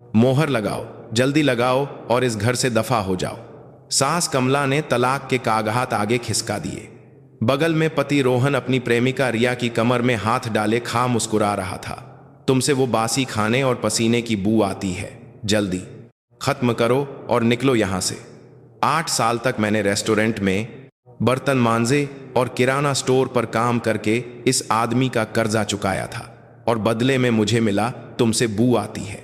मोहर लगाओ, जल्दी लगाओ और इस घर से दफा हो जाओ। सास कमला ने तलाक के कागजात आगे खिसका दिए। बगल में पति रोहन अपनी प्रेमिका रिया की कमर में हाथ डाले खा मुस्कुरा रहा था। तुमसे वो बासी खाने और पसीने की बू आती है, जल्दी खत्म करो और निकलो यहां से। 8 साल तक मैंने रेस्टोरेंट में बर्तन मांजे और किराना स्टोर पर काम करके इस आदमी का कर्जा चुकाया था और बदले में मुझे मिला तुमसे बू आती है।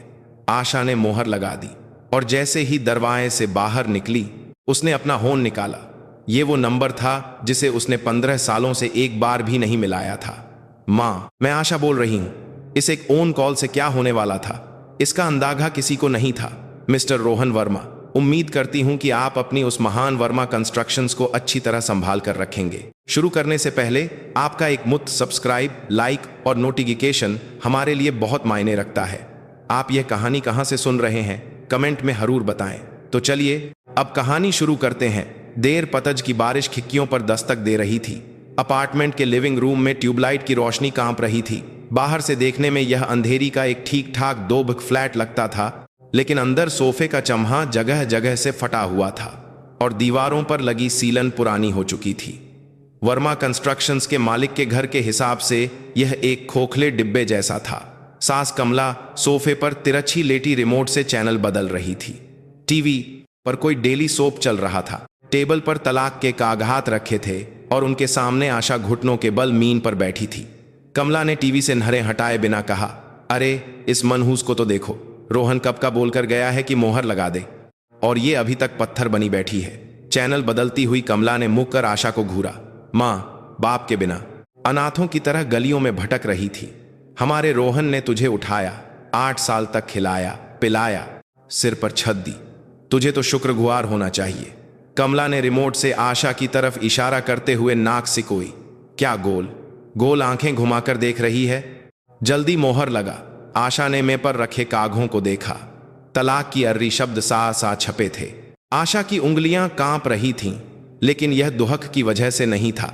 आशा ने मोहर लगा दी और जैसे ही दरवाजे से बाहर निकली उसने अपना होन निकाला। ये वो नंबर था जिसे उसने 15 सालों से एक बार भी नहीं मिलाया था। माँ, मैं आशा बोल रही हूँ। इस एक ओन कॉल से क्या होने वाला था, इसका अंदाजा किसी को नहीं था। मिस्टर रोहन वर्मा, उम्मीद करती हूँ कि आप अपनी उस महान वर्मा कंस्ट्रक्शंस को अच्छी तरह संभाल कर रखेंगे। शुरू करने से पहले आपका एक मुफ्त सब्सक्राइब, लाइक और नोटिफिकेशन हमारे लिए बहुत मायने रखता है। आप यह कहानी कहाँ से सुन रहे हैं, कमेंट में जरूर बताएं। तो चलिए अब कहानी शुरू करते हैं। देर पतझ की बारिश खिड़कियों पर दस्तक दे रही थी। अपार्टमेंट के लिविंग रूम में ट्यूबलाइट की रोशनी कांप रही थी। बाहर से देखने में यह अंधेरी का एक ठीक ठाक 2 बिघ फ्लैट लगता था, लेकिन अंदर सोफे का चम्हा जगह जगह से फटा हुआ था और दीवारों पर लगी सीलन पुरानी हो चुकी थी। वर्मा कंस्ट्रक्शंस के मालिक के घर के हिसाब से यह एक खोखले डिब्बे जैसा था। सास कमला सोफे पर तिरछी लेटी रिमोट से चैनल बदल रही थी। टीवी पर कोई डेली सोप चल रहा था। टेबल पर तलाक के कागजात रखे थे और उनके सामने आशा घुटनों के बल मीन पर बैठी थी। कमला ने टीवी से नहरें हटाए बिना कहा, अरे इस मनहूस को तो देखो, रोहन कब का बोलकर गया है कि मोहर लगा दे और ये अभी तक पत्थर बनी बैठी है। चैनल बदलती हुई कमला ने मुंह कर आशा को घूरा। माँ, बाप के बिना अनाथों की तरह गलियों में भटक रही थी। हमारे रोहन ने तुझे उठाया, 8 साल तक खिलाया पिलाया, सिर पर छत दी। तुझे तो शुक्रगुजार होना चाहिए। कमला ने रिमोट से आशा की तरफ इशारा करते हुए नाक सिकोई। क्या गोल गोल आंखें घुमाकर देख रही है? जल्दी मोहर लगा। आशा ने मेज पर रखे कागजों को देखा। तलाक की अर्री शब्द सा सा छपे थे। आशा की उंगलियां कांप रही थीं, लेकिन यह दुहक की वजह से नहीं था।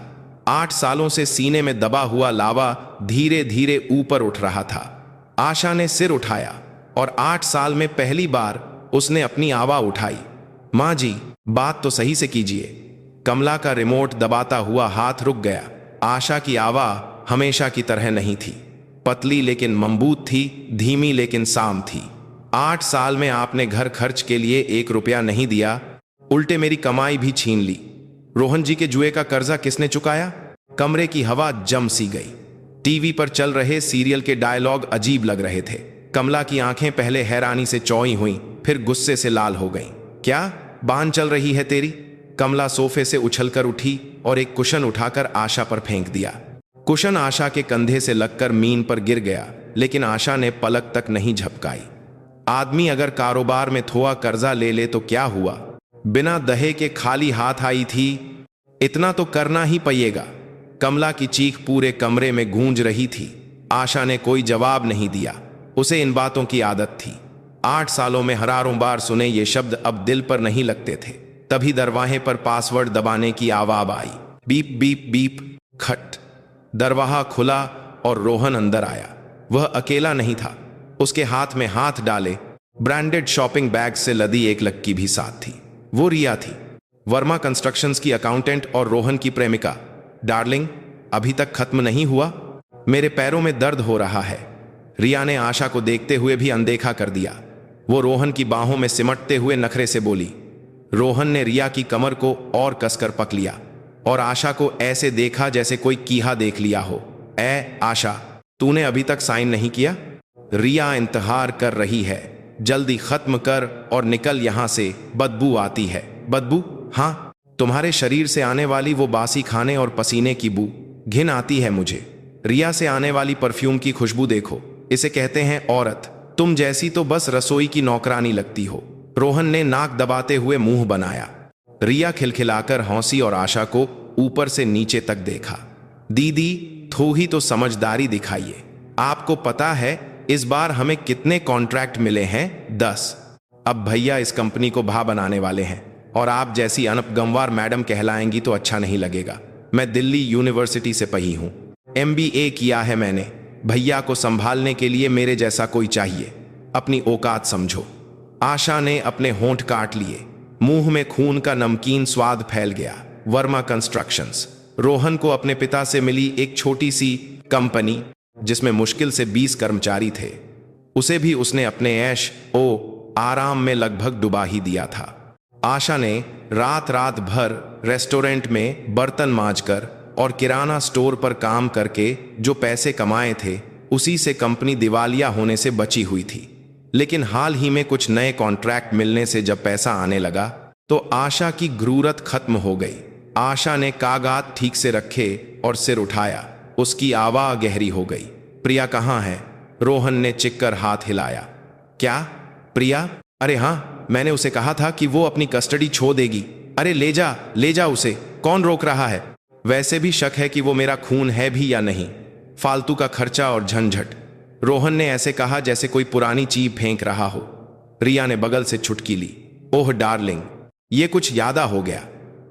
8 सालों से सीने में दबा हुआ लावा धीरे धीरे ऊपर उठ रहा था। आशा ने सिर उठाया और 8 साल में पहली बार उसने अपनी आवाज उठाई। माँ जी, बात तो सही से कीजिए। कमला का रिमोट दबाता हुआ हाथ रुक गया। आशा की आवाज हमेशा की तरह नहीं थी। पतली लेकिन मजबूत थी, धीमी लेकिन साम थी। 8 साल में आपने घर खर्च के लिए 1 रुपया नहीं दिया, उल्टे मेरी कमाई भी छीन ली। रोहन जी के जुए का कर्जा किसने चुकाया? कमरे की हवा जम सी गई। टीवी पर चल रहे सीरियल के डायलॉग अजीब लग रहे थे। कमला की आंखें पहले हैरानी से चौड़ी हुईं, फिर गुस्से से लाल हो गईं। क्या बान चल रही है तेरी? कमला सोफे से उछलकर उठी और एक कुशन उठाकर आशा पर फेंक दिया। कुशन आशा के कंधे से लगकर मीन पर गिर गया, लेकिन आशा ने पलक तक नहीं झपकाई। आदमी अगर कारोबार में थोड़ा कर्जा ले ले तो क्या हुआ? बिना दहे के खाली हाथ आई थी, इतना तो करना ही पड़ेगा। कमला की चीख पूरे कमरे में गूंज रही थी। आशा ने कोई जवाब नहीं दिया। उसे इन बातों की आदत थी। 8 सालों में हजारों बार सुने ये शब्द अब दिल पर नहीं लगते थे। तभी दरवाजे पर पासवर्ड दबाने की आवाज आई। Beep beep beep. खट। दरवाजा खुला और रोहन अंदर आया। वह अकेला नहीं था, उसके हाथ में हाथ डाले ब्रांडेड शॉपिंग बैग से लदी एक लड़की भी साथ थी। वो रिया थी, वर्मा कंस्ट्रक्शंस की अकाउंटेंट और रोहन की प्रेमिका। डार्लिंग, अभी तक खत्म नहीं हुआ? मेरे पैरों में दर्द हो रहा है। रिया ने आशा को देखते हुए भी अनदेखा कर दिया। वो रोहन की बाहों में सिमटते हुए नखरे से बोली। रोहन ने रिया की कमर को और कसकर पक लिया और आशा को ऐसे देखा जैसे कोई कीहा देख लिया हो। ए आशा, तूने अभी तक साइन नहीं किया? रिया इंतजार कर रही है। जल्दी खत्म कर और निकल यहां से, बदबू आती है। बदबू? हाँ, तुम्हारे शरीर से आने वाली वो बासी खाने और पसीने की बू। घिन आती है मुझे। रिया से आने वाली परफ्यूम की खुशबू देखो, इसे कहते हैं औरत। तुम जैसी तो बस रसोई की नौकरानी लगती हो। रोहन ने नाक दबाते हुए मुंह बनाया। रिया खिलखिलाकर हंसी और आशा को ऊपर से नीचे तक देखा। दीदी, थोड़ी तो समझदारी दिखाइए। आपको पता है इस बार हमें कितने कॉन्ट्रैक्ट मिले हैं? 10। अब भैया इस कंपनी को भा बनाने वाले हैं और आप जैसी अनपगंवार मैडम कहलाएंगी तो अच्छा नहीं लगेगा। मैं दिल्ली यूनिवर्सिटी से पढ़ी हूँ, MBA किया है मैंने। भैया को संभालने के लिए मेरे जैसा कोई चाहिए। अपनी औकात समझो। आशा ने अपने होंठ काट लिए, मुंह में खून का नमकीन स्वाद फैल गया। वर्मा कंस्ट्रक्शंस, रोहन को अपने पिता से मिली एक छोटी सी कंपनी जिसमें मुश्किल से 20 कर्मचारी थे, उसे भी उसने अपने ऐश ओ आराम में लगभग डुबा ही दिया था। आशा ने रात रात भर रेस्टोरेंट में बर्तन मांजकर और किराना स्टोर पर काम करके जो पैसे कमाए थे, उसी से कंपनी दिवालिया होने से बची हुई थी। लेकिन हाल ही में कुछ नए कॉन्ट्रैक्ट मिलने से जब पैसा आने लगा तो आशा की गुरूरत खत्म हो गई। आशा ने कागज ठीक से रखे और सिर उठाया। उसकी आवाज गहरी हो गई। प्रिया कहाँ है? रोहन ने चिक्कर हाथ हिलाया। क्या प्रिया? अरे हाँ, मैंने उसे कहा था कि वो अपनी कस्टडी छोड़ देगी। अरे ले जा उसे, कौन रोक रहा है? वैसे भी शक है कि वो मेरा खून है भी या नहीं। फालतू का खर्चा और झंझट। रोहन ने ऐसे कहा जैसे कोई पुरानी चीज फेंक रहा हो। रिया ने बगल से चुटकी ली। ओह डार्लिंग, ये कुछ यादा हो गया।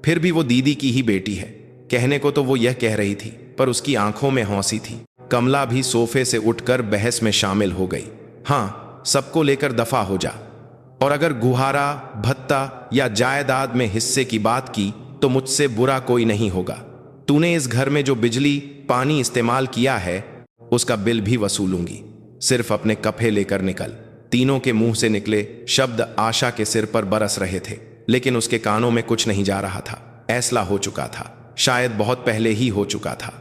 फिर भी वो दीदी की ही बेटी है। कहने को तो वो यह कह रही थी, पर उसकी आंखों में हौंसी थी। कमला भी सोफे से उठकर बहस में शामिल हो गई। हाँ, सबको लेकर दफा हो जा, और अगर गुहारा, भत्ता या जायदाद में हिस्से की बात की तो मुझसे बुरा कोई नहीं होगा। तूने इस घर में जो बिजली पानी इस्तेमाल किया है उसका बिल भी वसूलूंगी। सिर्फ अपने कफे लेकर निकल। तीनों के मुंह से निकले शब्द आशा के सिर पर बरस रहे थे, लेकिन उसके कानों में कुछ नहीं जा रहा था। ऐसला हो चुका था, शायद बहुत पहले ही हो चुका था।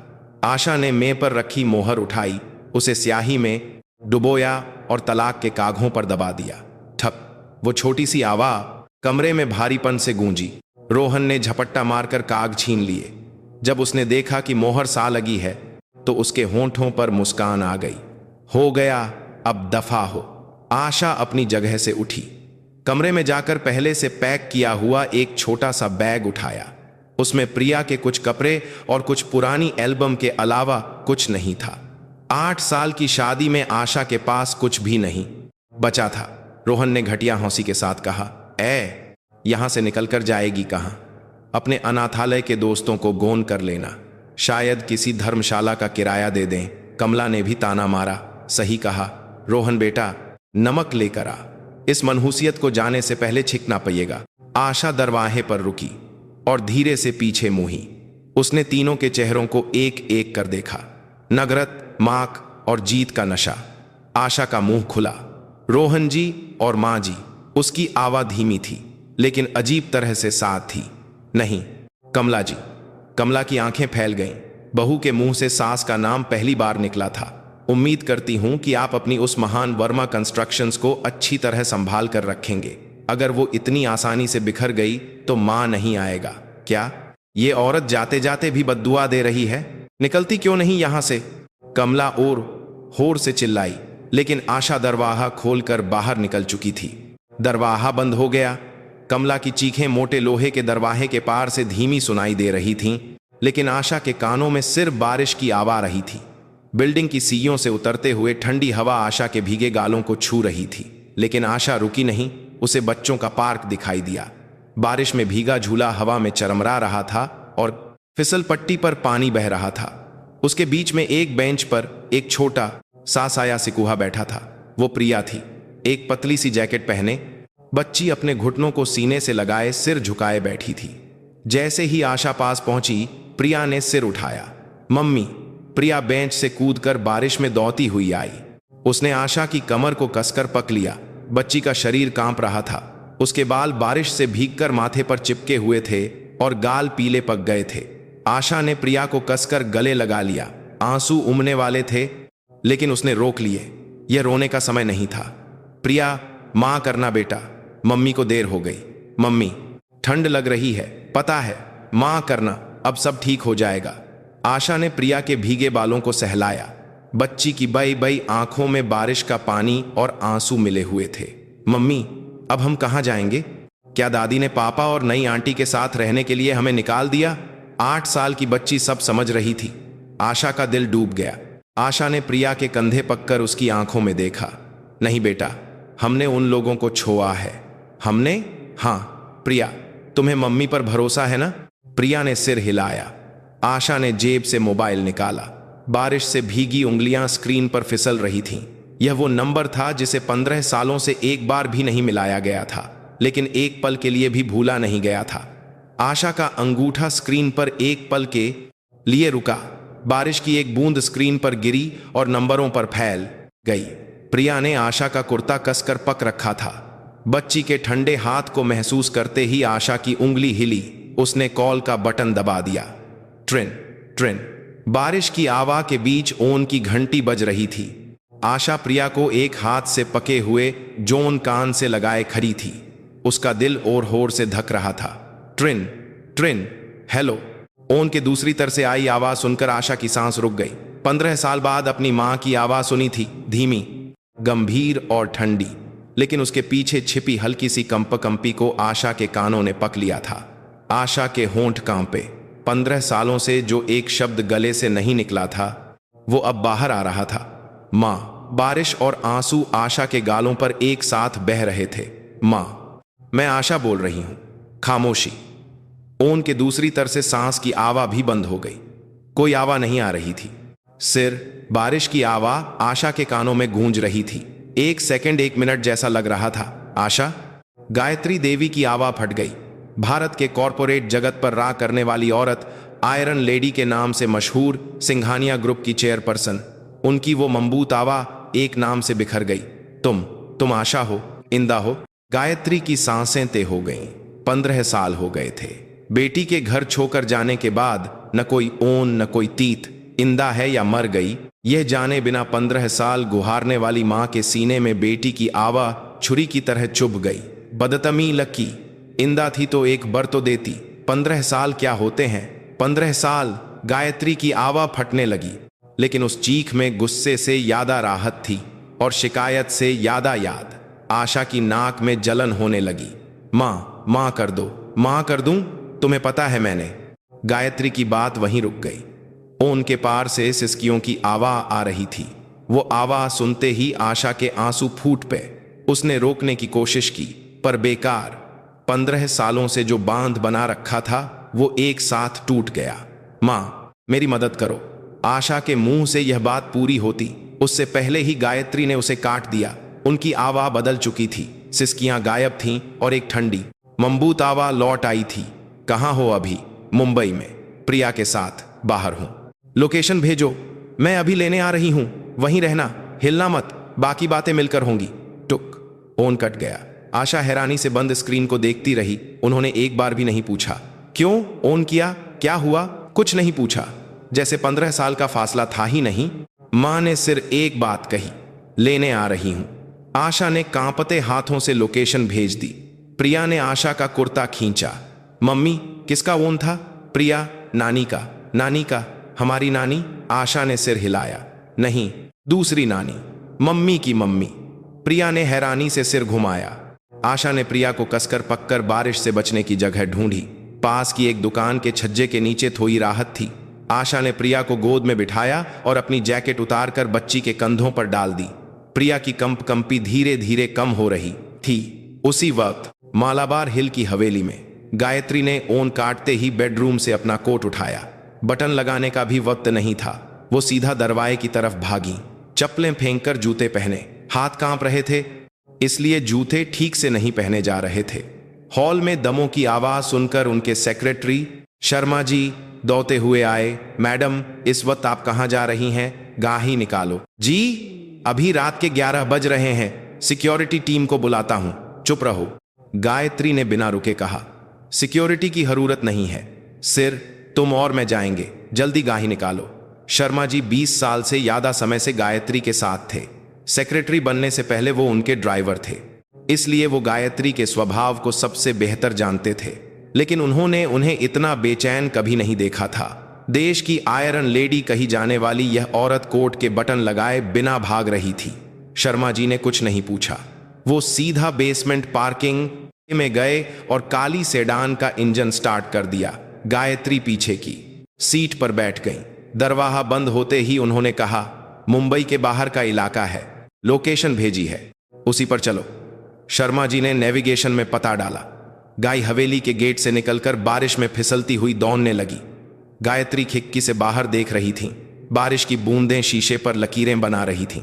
आशा ने मेज पर रखी मोहर उठाई, उसे स्याही में डुबोया और तलाक के कागजों पर दबा दिया। ठप। वो छोटी सी आवाज कमरे में भारीपन से गूंजी। रोहन ने झपट्टा मारकर कागज छीन लिए। जब उसने देखा कि मोहर सा लगी है तो उसके होंठों पर मुस्कान आ गई। हो गया, अब दफा हो। आशा अपनी जगह से उठी। कमरे में जाकर पहले से पैक किया हुआ एक छोटा सा बैग उठाया। उसमें प्रिया के कुछ कपड़े और कुछ पुरानी एल्बम के अलावा कुछ नहीं था। 8 साल की शादी में आशा के पास कुछ भी नहीं बचा था। रोहन ने घटिया हंसी के साथ कहा, यहां से निकलकर जाएगी कहां? अपने अनाथालय के दोस्तों को गोन कर लेना, शायद किसी धर्मशाला का किराया दे दें। कमला ने भी ताना मारा। सही कहा रोहन बेटा, नमक लेकर आ। इस मनहूसियत को जाने से पहले छिकना पड़ेगा। आशा दरवाजे पर रुकी और धीरे से पीछे मुही। उसने तीनों के चेहरों को एक एक कर देखा। नगरत, माक और जीत का नशा। आशा का मुंह खुला। रोहन जी और माँ जी। उसकी आवाज धीमी थी लेकिन अजीब तरह से साथ थी। नहीं, कमला जी। कमला की आंखें फैल गईं। बहू के मुंह से सास का नाम पहली बार निकला था। उम्मीद करती हूं कि आप अपनी उस महान वर्मा कंस्ट्रक्शंस को अच्छी तरह संभाल कर रखेंगे। अगर वो इतनी आसानी से बिखर गई तो मां नहीं आएगा क्या? ये औरत जाते जाते भी बद्दुआ दे रही है। निकलती क्यों नहीं यहां से? कमला और होर से चिल्लाई, लेकिन आशा दरवाजा खोलकर बाहर निकल चुकी थी। दरवाजा बंद हो गया। कमला की चीखें मोटे लोहे के दरवाजे के पार से धीमी सुनाई दे रही थीं, लेकिन आशा के कानों में सिर्फ बारिश की आवाज रही थी। बिल्डिंग की सीढ़ियों से उतरते हुए ठंडी हवा आशा के भीगे गालों को छू रही थी, लेकिन आशा रुकी नहीं। उसे बच्चों का पार्क दिखाई दिया। बारिश में भीगा झूला हवा में चरमरा रहा था और फिसल पट्टी पर पानी बह रहा था। उसके बीच में एक बेंच पर एक छोटा सा साया सिकुहा बैठा था। वो प्रिया थी। एक पतली सी जैकेट पहने बच्ची अपने घुटनों को सीने से लगाए सिर झुकाए बैठी थी। जैसे ही आशा पास पहुंची, प्रिया ने सिर उठाया। मम्मी। प्रिया बेंच से कूदकर बारिश में दौड़ती हुई आई। उसने आशा की कमर को कसकर पकड़ लिया। बच्ची का शरीर कांप रहा था। उसके बाल बारिश से भीगकर माथे पर चिपके हुए थे और गाल पीले पक गए थे। आशा ने प्रिया को कसकर गले लगा लिया। आंसू उमड़ने वाले थे, लेकिन उसने रोक लिए। यह रोने का समय नहीं था। प्रिया, मां करना बेटा, मम्मी को देर हो गई। मम्मी, ठंड लग रही है, पता है, मां करना, अब सब ठीक हो जाएगा। आशा ने प्रिया के भीगे बालों को सहलाया। बच्ची की बई बई आंखों में बारिश का पानी और आंसू मिले हुए थे। मम्मी, अब हम कहाँ जाएंगे? क्या दादी ने पापा और नई आंटी के साथ रहने के लिए हमें निकाल दिया? 8 साल की बच्ची सब समझ रही थी। आशा का दिल डूब गया। आशा ने प्रिया के कंधे पककर उसकी आंखों में देखा। नहीं बेटा, हमने उन लोगों को छोड़ा है। हमने? हाँ प्रिया, तुम्हें मम्मी पर भरोसा है ना? प्रिया ने सिर हिलाया। आशा ने जेब से मोबाइल निकाला। बारिश से भीगी उंगलियां स्क्रीन पर फिसल रही थीं। यह वो नंबर था जिसे 15 सालों से एक बार भी नहीं मिलाया गया था, लेकिन एक पल के लिए भी भूला नहीं गया था। आशा का अंगूठा स्क्रीन पर एक पल के लिए रुका। बारिश की एक बूंद स्क्रीन पर गिरी और नंबरों पर फैल गई। प्रिया ने आशा का कुर्ता कसकर पक रखा था। बच्ची के ठंडे हाथ को महसूस करते ही आशा की उंगली हिली। उसने कॉल का बटन दबा दिया। Train train. बारिश की आवा के बीच ओन की घंटी बज रही थी। आशा प्रिया को एक हाथ से पके हुए जोन कान से लगाए खड़ी थी। उसका दिल और होर से धक रहा था। Train train. हेलो। ओन के दूसरी तरफ से आई आवाज सुनकर आशा की सांस रुक गई। 15 साल बाद अपनी मां की आवाज सुनी थी, धीमी, गंभीर और ठंडी, लेकिन उसके पीछे छिपी हल्की सी कंपी को आशा के कानों ने पक लिया था। आशा के होंठ कांपे। 15 सालों से जो एक शब्द गले से नहीं निकला था, वो अब बाहर आ रहा था। मां। बारिश और आंसू आशा के गालों पर एक साथ बह रहे थे। मां, मैं आशा बोल रही हूं। खामोशी। ओन के दूसरी तरफ से सांस की आवा भी बंद हो गई। कोई आवा नहीं आ रही थी। सिर बारिश की आवा आशा के कानों में गूंज रही थी। एक सेकंड, एक मिनट जैसा लग रहा था। आशा। गायत्री देवी की आवा फट गई। भारत के कॉरपोरेट जगत पर राज करने वाली औरत, आयरन लेडी के नाम से मशहूर सिंघानिया ग्रुप की चेयरपर्सन। उनकी वो मजबूत आवा एक नाम से बिखर गई। तुम आशा हो, इंदा हो। गायत्री की सांसें तय हो गईं। 15 साल हो गए थे। बेटी के घर छोकर जाने के बाद न कोई ओन, न कोई तीत, इंदा है या मर गई, यह जाने बिना 15 साल गुहारने वाली मां के सीने में बेटी की आवा छुरी की तरह चुभ गई। बदतमी लकी। इंदा थी तो एक बर तो देती। 15 साल क्या होते हैं? 15 साल। गायत्री की आवा फटने लगी, लेकिन उस चीख में गुस्से से यादा राहत थी और शिकायत से यादा याद। आशा की नाक में जलन होने लगी। मां कर दो। मां कर दूं? तुम्हें पता है मैंने। गायत्री की बात वहीं रुक गई। ओन के पार से सिसकियों की आवाज आ रही थी। वो आवाज सुनते ही आशा के आंसू फूट पे। उसने रोकने की कोशिश की, पर बेकार। 15 सालों से जो बांध बना रखा था, वो एक साथ टूट गया। मां, मेरी मदद करो। आशा के मुंह से यह बात पूरी होती, उससे पहले ही गायत्री ने उसे काट दिया। उनकी आवाज बदल चुकी थी। सिसकियां गायब थीं और एक ठंडी, मजबूत आवाज लौट आई थी। कहाँ हो अभी? मुंबई में, प्रिया के साथ बाहर हूं। लोकेशन भेजो, मैं अभी लेने आ रही हूं। वहीं रहना, हिलना मत, बाकी बातें मिलकर होंगी। टुक। ओन कट गया। आशा हैरानी से बंद स्क्रीन को देखती रही। उन्होंने एक बार भी नहीं पूछा, क्यों ओन किया, क्या हुआ? कुछ नहीं पूछा, जैसे 15 साल का फासला था ही नहीं। मां ने सिर्फ एक बात कही, लेने आ रही हूं। आशा ने कांपते हाथों से लोकेशन भेज दी। प्रिया ने आशा का कुर्ता खींचा। मम्मी, किसका ओन था? प्रिया, नानी का। नानी का? हमारी नानी? आशा ने सिर हिलाया। नहीं, दूसरी नानी, मम्मी की मम्मी। प्रिया ने हैरानी से सिर घुमाया। आशा ने प्रिया को कसकर पककर बारिश से बचने की जगह ढूंढी। पास की एक दुकान के छज्जे के नीचे थोड़ी राहत थी। आशा ने प्रिया को गोद में बिठाया और अपनी जैकेट उतारकर बच्ची के कंधों पर डाल दी। प्रिया की कंपी धीरे धीरे कम हो रही थी। उसी वक्त मालाबार हिल की हवेली में गायत्री ने ओन काटते ही बेडरूम से अपना कोट उठाया। बटन लगाने का भी वक्त नहीं था। वो सीधा दरवाजे की तरफ भागी। चप्पलें फेंककर जूते पहने। हाथ कांप रहे थे, इसलिए जूते ठीक से नहीं पहने जा रहे थे। हॉल में दमों की आवाज सुनकर उनके सेक्रेटरी शर्मा जी दौड़ते हुए आए। मैडम, इस वक्त आप कहाँ जा रही हैं? गाही निकालो। जी, अभी रात के 11 बज रहे हैं। सिक्योरिटी टीम को बुलाता हूं। चुप रहो, गायत्री ने बिना रुके कहा। सिक्योरिटी की जरूरत नहीं है। सिर, तुम और मैं जाएंगे। जल्दी गाही निकालो। शर्मा जी 20 साल से ज्यादा समय से गायत्री के साथ थे। सेक्रेटरी बनने से पहले वो उनके ड्राइवर थे, इसलिए वो गायत्री के स्वभाव को सबसे बेहतर जानते थे। लेकिन उन्होंने उन्हें इतना बेचैन कभी नहीं देखा था। देश की आयरन लेडी कही जाने वाली यह औरत कोट के बटन लगाए बिना भाग रही थी। शर्मा जी ने कुछ नहीं पूछा। वो सीधा बेसमेंट पार्किंग में गए और काली सेडान का इंजन स्टार्ट कर दिया। गायत्री पीछे की सीट पर बैठ गई। दरवाजा बंद होते ही उन्होंने कहा, मुंबई के बाहर का इलाका है, लोकेशन भेजी है, उसी पर चलो। शर्मा जी ने नेविगेशन में पता डाला। गाय हवेली के गेट से निकलकर बारिश में फिसलती हुई दौड़ने लगी। गायत्री खिड़की से बाहर देख रही थी। बारिश की बूंदें शीशे पर लकीरें बना रही थीं।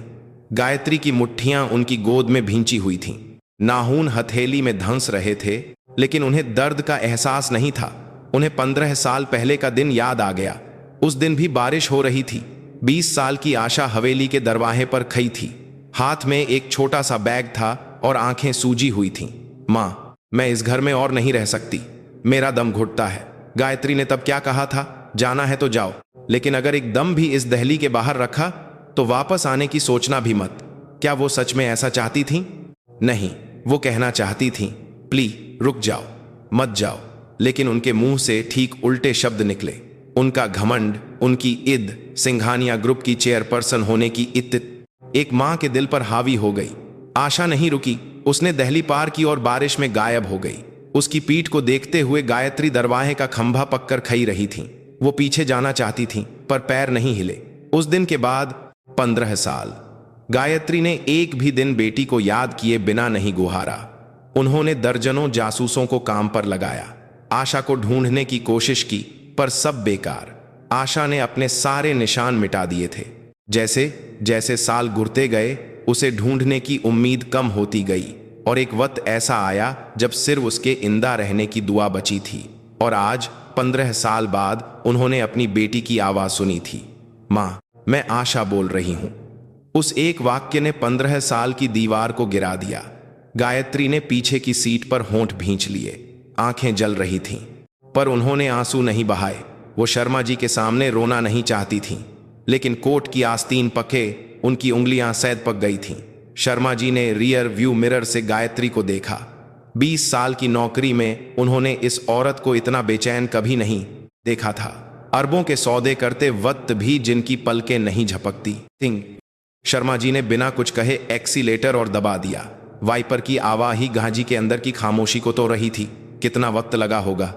गायत्री की मुट्ठियां उनकी गोद में भींची हुई थीं। नाखून हथेली में धंस रहे थे, लेकिन उन्हें दर्द का एहसास नहीं था। उन्हें 15 साल पहले का दिन याद आ गया। उस दिन भी बारिश हो रही थी। 20 साल की आशा हवेली के दरवाजे पर खड़ी थी। हाथ में एक छोटा सा बैग था और आंखें सूजी हुई थीं। माँ, मैं इस घर में और नहीं रह सकती, मेरा दम घुटता है। गायत्री ने तब क्या कहा था, जाना है तो जाओ, लेकिन अगर एक दम भी इस दहली के बाहर रखा तो वापस आने की सोचना भी मत। क्या वो सच में ऐसा चाहती थीं? नहीं, वो कहना चाहती थीं, प्लीज रुक जाओ, मत जाओ, लेकिन उनके मुंह से ठीक उल्टे शब्द निकले। उनका घमंड, उनकी इद, सिंघानिया ग्रुप की चेयरपर्सन होने की इत्त एक मां के दिल पर हावी हो गई। आशा नहीं रुकी, उसने दहली पार की और बारिश में गायब हो गई। उसकी पीठ को देखते हुए गायत्री दरवाजे का खंभा पककर खड़ी रही थी। वो पीछे जाना चाहती थी, पर पैर नहीं हिले। उस दिन के बाद 15 साल गायत्री ने एक भी दिन बेटी को याद किए बिना नहीं गुहारा। उन्होंने दर्जनों जासूसों को काम पर लगाया, आशा को ढूंढने की कोशिश की, पर सब बेकार। आशा ने अपने सारे निशान मिटा दिए थे। जैसे जैसे साल गुजरते गए, उसे ढूंढने की उम्मीद कम होती गई, और एक वक्त ऐसा आया जब सिर्फ उसके इंदा रहने की दुआ बची थी। और आज 15 साल बाद उन्होंने अपनी बेटी की आवाज सुनी थी, माँ, मैं आशा बोल रही हूं। उस एक वाक्य ने 15 साल की दीवार को गिरा दिया। गायत्री ने पीछे की सीट पर होंठ भींच लिए, आंखें जल रही थीं, पर उन्होंने आंसू नहीं बहाए। वो शर्मा जी के सामने रोना नहीं चाहती थीं, लेकिन कोट की आस्तीन पके उनकी उंगलियां सैद पक गई थीं। शर्मा जी ने रियर व्यू मिरर से गायत्री को देखा। 20 साल की नौकरी में उन्होंने इस औरत को इतना बेचैन कभी नहीं देखा था। अरबों के सौदे करते वक्त भी जिनकी पलकें नहीं झपकती थीं। शर्मा जी ने बिना कुछ कहे एक्सीलेटर और दबा दिया। वाइपर की आवाज ही गाजी के अंदर की खामोशी को तो रही थी। कितना वक्त लगा होगा।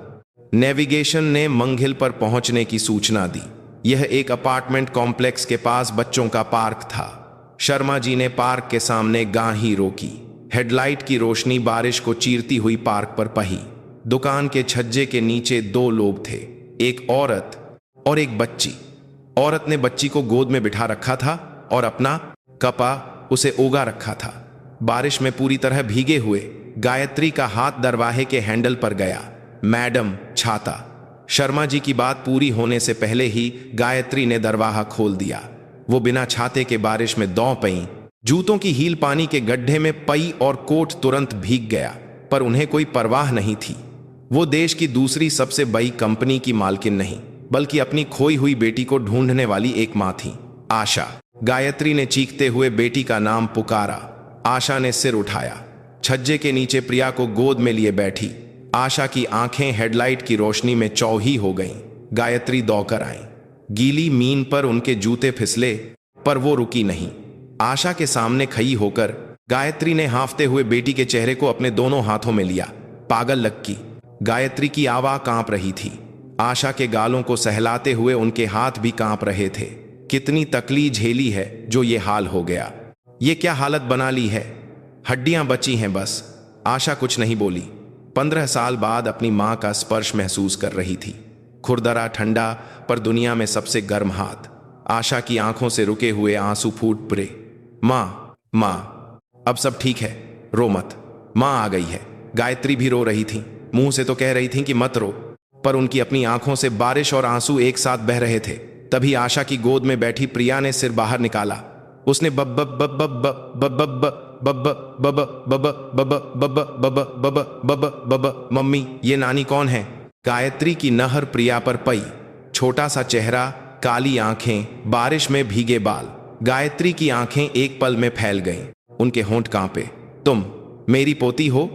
नेविगेशन ने मंगिल पर पहुंचने की सूचना दी। यह एक अपार्टमेंट कॉम्प्लेक्स के पास बच्चों का पार्क था। शर्मा जी ने पार्क के सामने गाड़ी रोकी। हेडलाइट की रोशनी बारिश को चीरती हुई पार्क पर पही। दुकान के छज्जे के नीचे 2 लोग थे, एक औरत और एक बच्ची। औरत ने बच्ची को गोद में बिठा रखा था और अपना कपा उसे ओगा रखा था। बारिश में पूरी तरह भीगे हुए गायत्री का हाथ दरवाजे के हैंडल पर गया। मैडम, छाता। शर्मा जी की बात पूरी होने से पहले ही गायत्री ने दरवाजा खोल दिया। वो बिना छाते के बारिश में दौड़ पई। जूतों की हील पानी के गड्ढे में पई और कोट तुरंत भीग गया, पर उन्हें कोई परवाह नहीं थी। वो देश की दूसरी सबसे बड़ी कंपनी की मालकिन नहीं, बल्कि अपनी खोई हुई बेटी को ढूंढने वाली एक मां थी, आशा। गायत्री ने चीखते हुए बेटी का नाम पुकारा। आशा ने सिर उठाया। छज्जे के नीचे प्रिया को गोद में लिए बैठी। आशा की आंखें हेडलाइट की रोशनी में चौही हो गईं। गायत्री दौड़कर आई। गीली मीन पर उनके जूते फिसले, पर वो रुकी नहीं। आशा के सामने खड़ी होकर गायत्री ने हांफते हुए बेटी के चेहरे को अपने दोनों हाथों में लिया। पागल लक्की। गायत्री की आवाज कांप रही थी। आशा के गालों को सहलाते हुए उनके हाथ भी कांप रहे थे। कितनी तकलीफ झेली है जो ये हाल हो गया। ये क्या हालत बना ली है। हड्डियां बची हैं बस। आशा कुछ नहीं बोली। 15 साल बाद अपनी मां का स्पर्श महसूस कर रही थी। खुरदरा, ठंडा, पर दुनिया में सबसे गर्म हाथ। आशा की आंखों से रुके हुए आंसू फूट पड़े। मां, अब सब ठीक है, रो मत। मां आ गई है। गायत्री भी रो रही थी। मुंह से तो कह रही थी कि मत रो, पर उनकी अपनी आंखों से बारिश और आंसू एक साथ बह रहे थे। तभी आशा की गोद में बैठी प्रिया ने सिर बाहर निकाला। उसने बब बब बब बब बब बब बब बब बब बब बब बब बब मम्मी, ये नानी कौन है। गायत्री की नहर प्रिया पर पई। छोटा सा चेहरा, काली आंखें, बारिश में भीगे बाल। गायत्री की आंखें एक पल में फैल गईं। उनके होंठ कांपे। तुम मेरी पोती हो।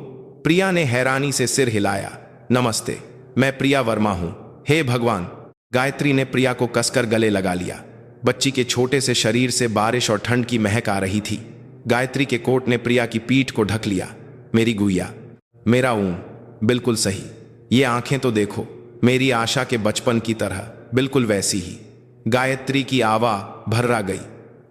प्रिया ने हैरानी से सिर हिलाया। नमस्ते, मैं प्रिया वर्मा हूं। हे भगवान। गायत्री ने प्रिया को कसकर गले लगा लिया। बच्ची के छोटे से शरीर से बारिश और ठंड की महक आ रही थी। गायत्री के कोट ने प्रिया की पीठ को ढक लिया। मेरी गुइया, मेरा ऊन, बिल्कुल सही। ये आंखें तो देखो, मेरी आशा के बचपन की तरह, बिल्कुल वैसी ही। गायत्री की आवाज भर्रा गई।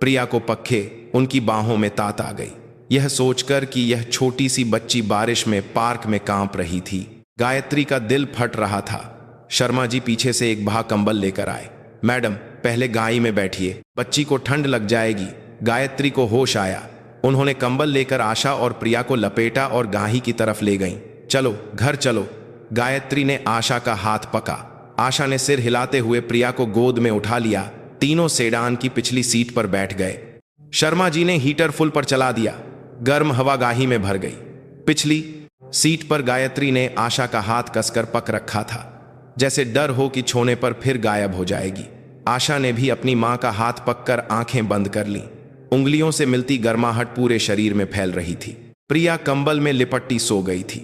प्रिया को पक्के उनकी बाहों में तात आ गई। यह सोचकर कि यह छोटी सी बच्ची बारिश में पार्क में कांप रही थी, गायत्री का दिल फट रहा था। शर्मा जी पीछे से एक भा कंबल लेकर आए। मैडम, पहले गाड़ी में बैठिए, बच्ची को ठंड लग जाएगी। गायत्री को होश आया। उन्होंने कंबल लेकर आशा और प्रिया को लपेटा और गाही की तरफ ले गईं। चलो घर चलो। गायत्री ने आशा का हाथ पका। आशा ने सिर हिलाते हुए प्रिया को गोद में उठा लिया। तीनों सेडान की पिछली सीट पर बैठ गए। शर्मा जी ने हीटर फुल पर चला दिया। गर्म हवा गाही में भर गई। पिछली सीट पर गायत्री ने आशा का हाथ कसकर पक रखा था, जैसे डर हो कि छोने पर फिर गायब हो जाएगी। आशा ने भी अपनी मां का हाथ पककर आंखें बंद कर लीं। उंगलियों से मिलती गर्माहट पूरे शरीर में फैल रही थी। प्रिया कंबल में लिपटी सो गई थी।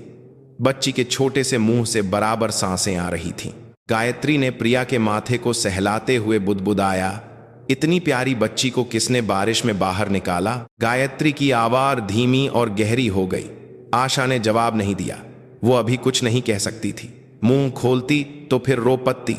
बच्ची के छोटे से मुंह से बराबर सांसें आ रही थीं। गायत्री ने प्रिया के माथे को सहलाते हुए बुदबुदाया, इतनी प्यारी बच्ची को किसने बारिश में बाहर निकाला? गायत्री की आवाज धीमी और गहरी हो गई। आशा ने जवाब नहीं दिया। वो अभी कुछ नहीं कह सकती थी। मुंह खोलती तो फिर रो पड़ती।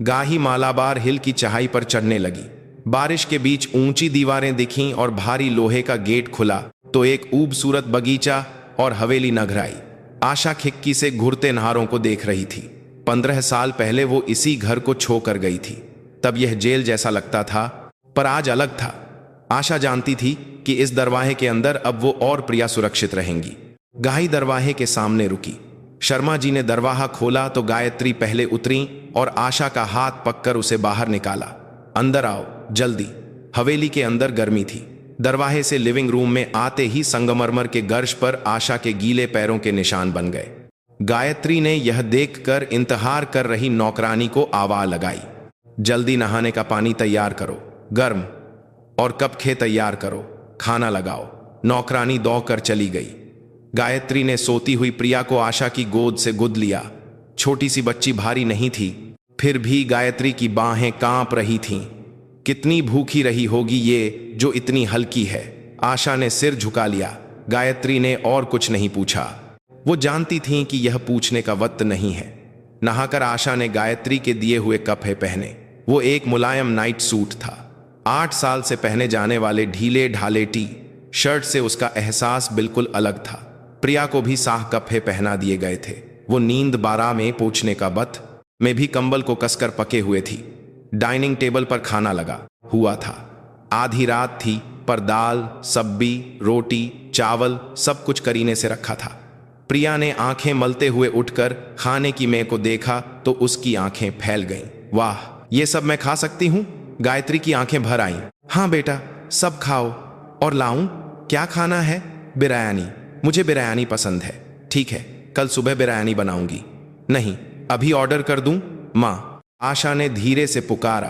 गाही मालाबार हिल की चढ़ाई पर चढ़ने लगी। बारिश के बीच ऊंची दीवारें दिखीं और भारी लोहे का गेट खुला तो एक खूबसूरत बगीचा और हवेली नजर आई। आशा खिड़की से घुरते नहारों को देख रही थी। 15 साल पहले वो इसी घर को छोकर गई थी। तब यह जेल जैसा लगता था, पर आज अलग था। आशा जानती थी कि इस दरवाजे के अंदर अब वो और प्रिया सुरक्षित रहेंगी। गाही दरवाजे के सामने रुकी। शर्मा जी ने दरवाजा खोला तो गायत्री पहले उतरी और आशा का हाथ पककर उसे बाहर निकाला। अंदर आओ जल्दी। हवेली के अंदर गर्मी थी। दरवाजे से लिविंग रूम में आते ही संगमरमर के गर्ज पर आशा के गीले पैरों के निशान बन गए। गायत्री ने यह देखकर इंतजार कर रही नौकरानी को आवाज लगाई, जल्दी नहाने का पानी तैयार करो, गर्म, और कपखे तैयार करो, खाना लगाओ। नौकरानी दौड़कर चली गई। गायत्री ने सोती हुई प्रिया को आशा की गोद से गुद लिया। छोटी सी बच्ची भारी नहीं थी, फिर भी गायत्री की बाहें कांप रही थीं। कितनी भूखी रही होगी ये जो इतनी हल्की है। आशा ने सिर झुका लिया। गायत्री ने और कुछ नहीं पूछा। वो जानती थीं कि यह पूछने का वक्त नहीं है। नहाकर आशा ने गायत्री के दिए हुए कपड़े पहने। वो एक मुलायम नाइट सूट था। 8 साल से पहने जाने वाले ढीले ढाले टी शर्ट से उसका एहसास बिल्कुल अलग था। प्रिया को भी साह कपड़े पहना दिए गए थे। वो नींद बारा में पहुंचने का बत में भी कंबल को कसकर पके हुए थी। डाइनिंग टेबल पर खाना लगा हुआ था। आधी रात थी, पर दाल, सब्जी, रोटी, चावल सब कुछ करीने से रखा था। प्रिया ने आंखें मलते हुए उठकर खाने की मेज को देखा तो उसकी आंखें फैल गईं। वाह, ये सब मैं खा सकती हूँ? गायत्री की आंखें भर आईं। हाँ बेटा, सब खाओ। और लाऊं? क्या खाना है? बिरयानी। मुझे बिरयानी पसंद है। ठीक है, कल सुबह बिरयानी बनाऊंगी। नहीं, अभी ऑर्डर कर दूं? माँ, आशा ने धीरे से पुकारा,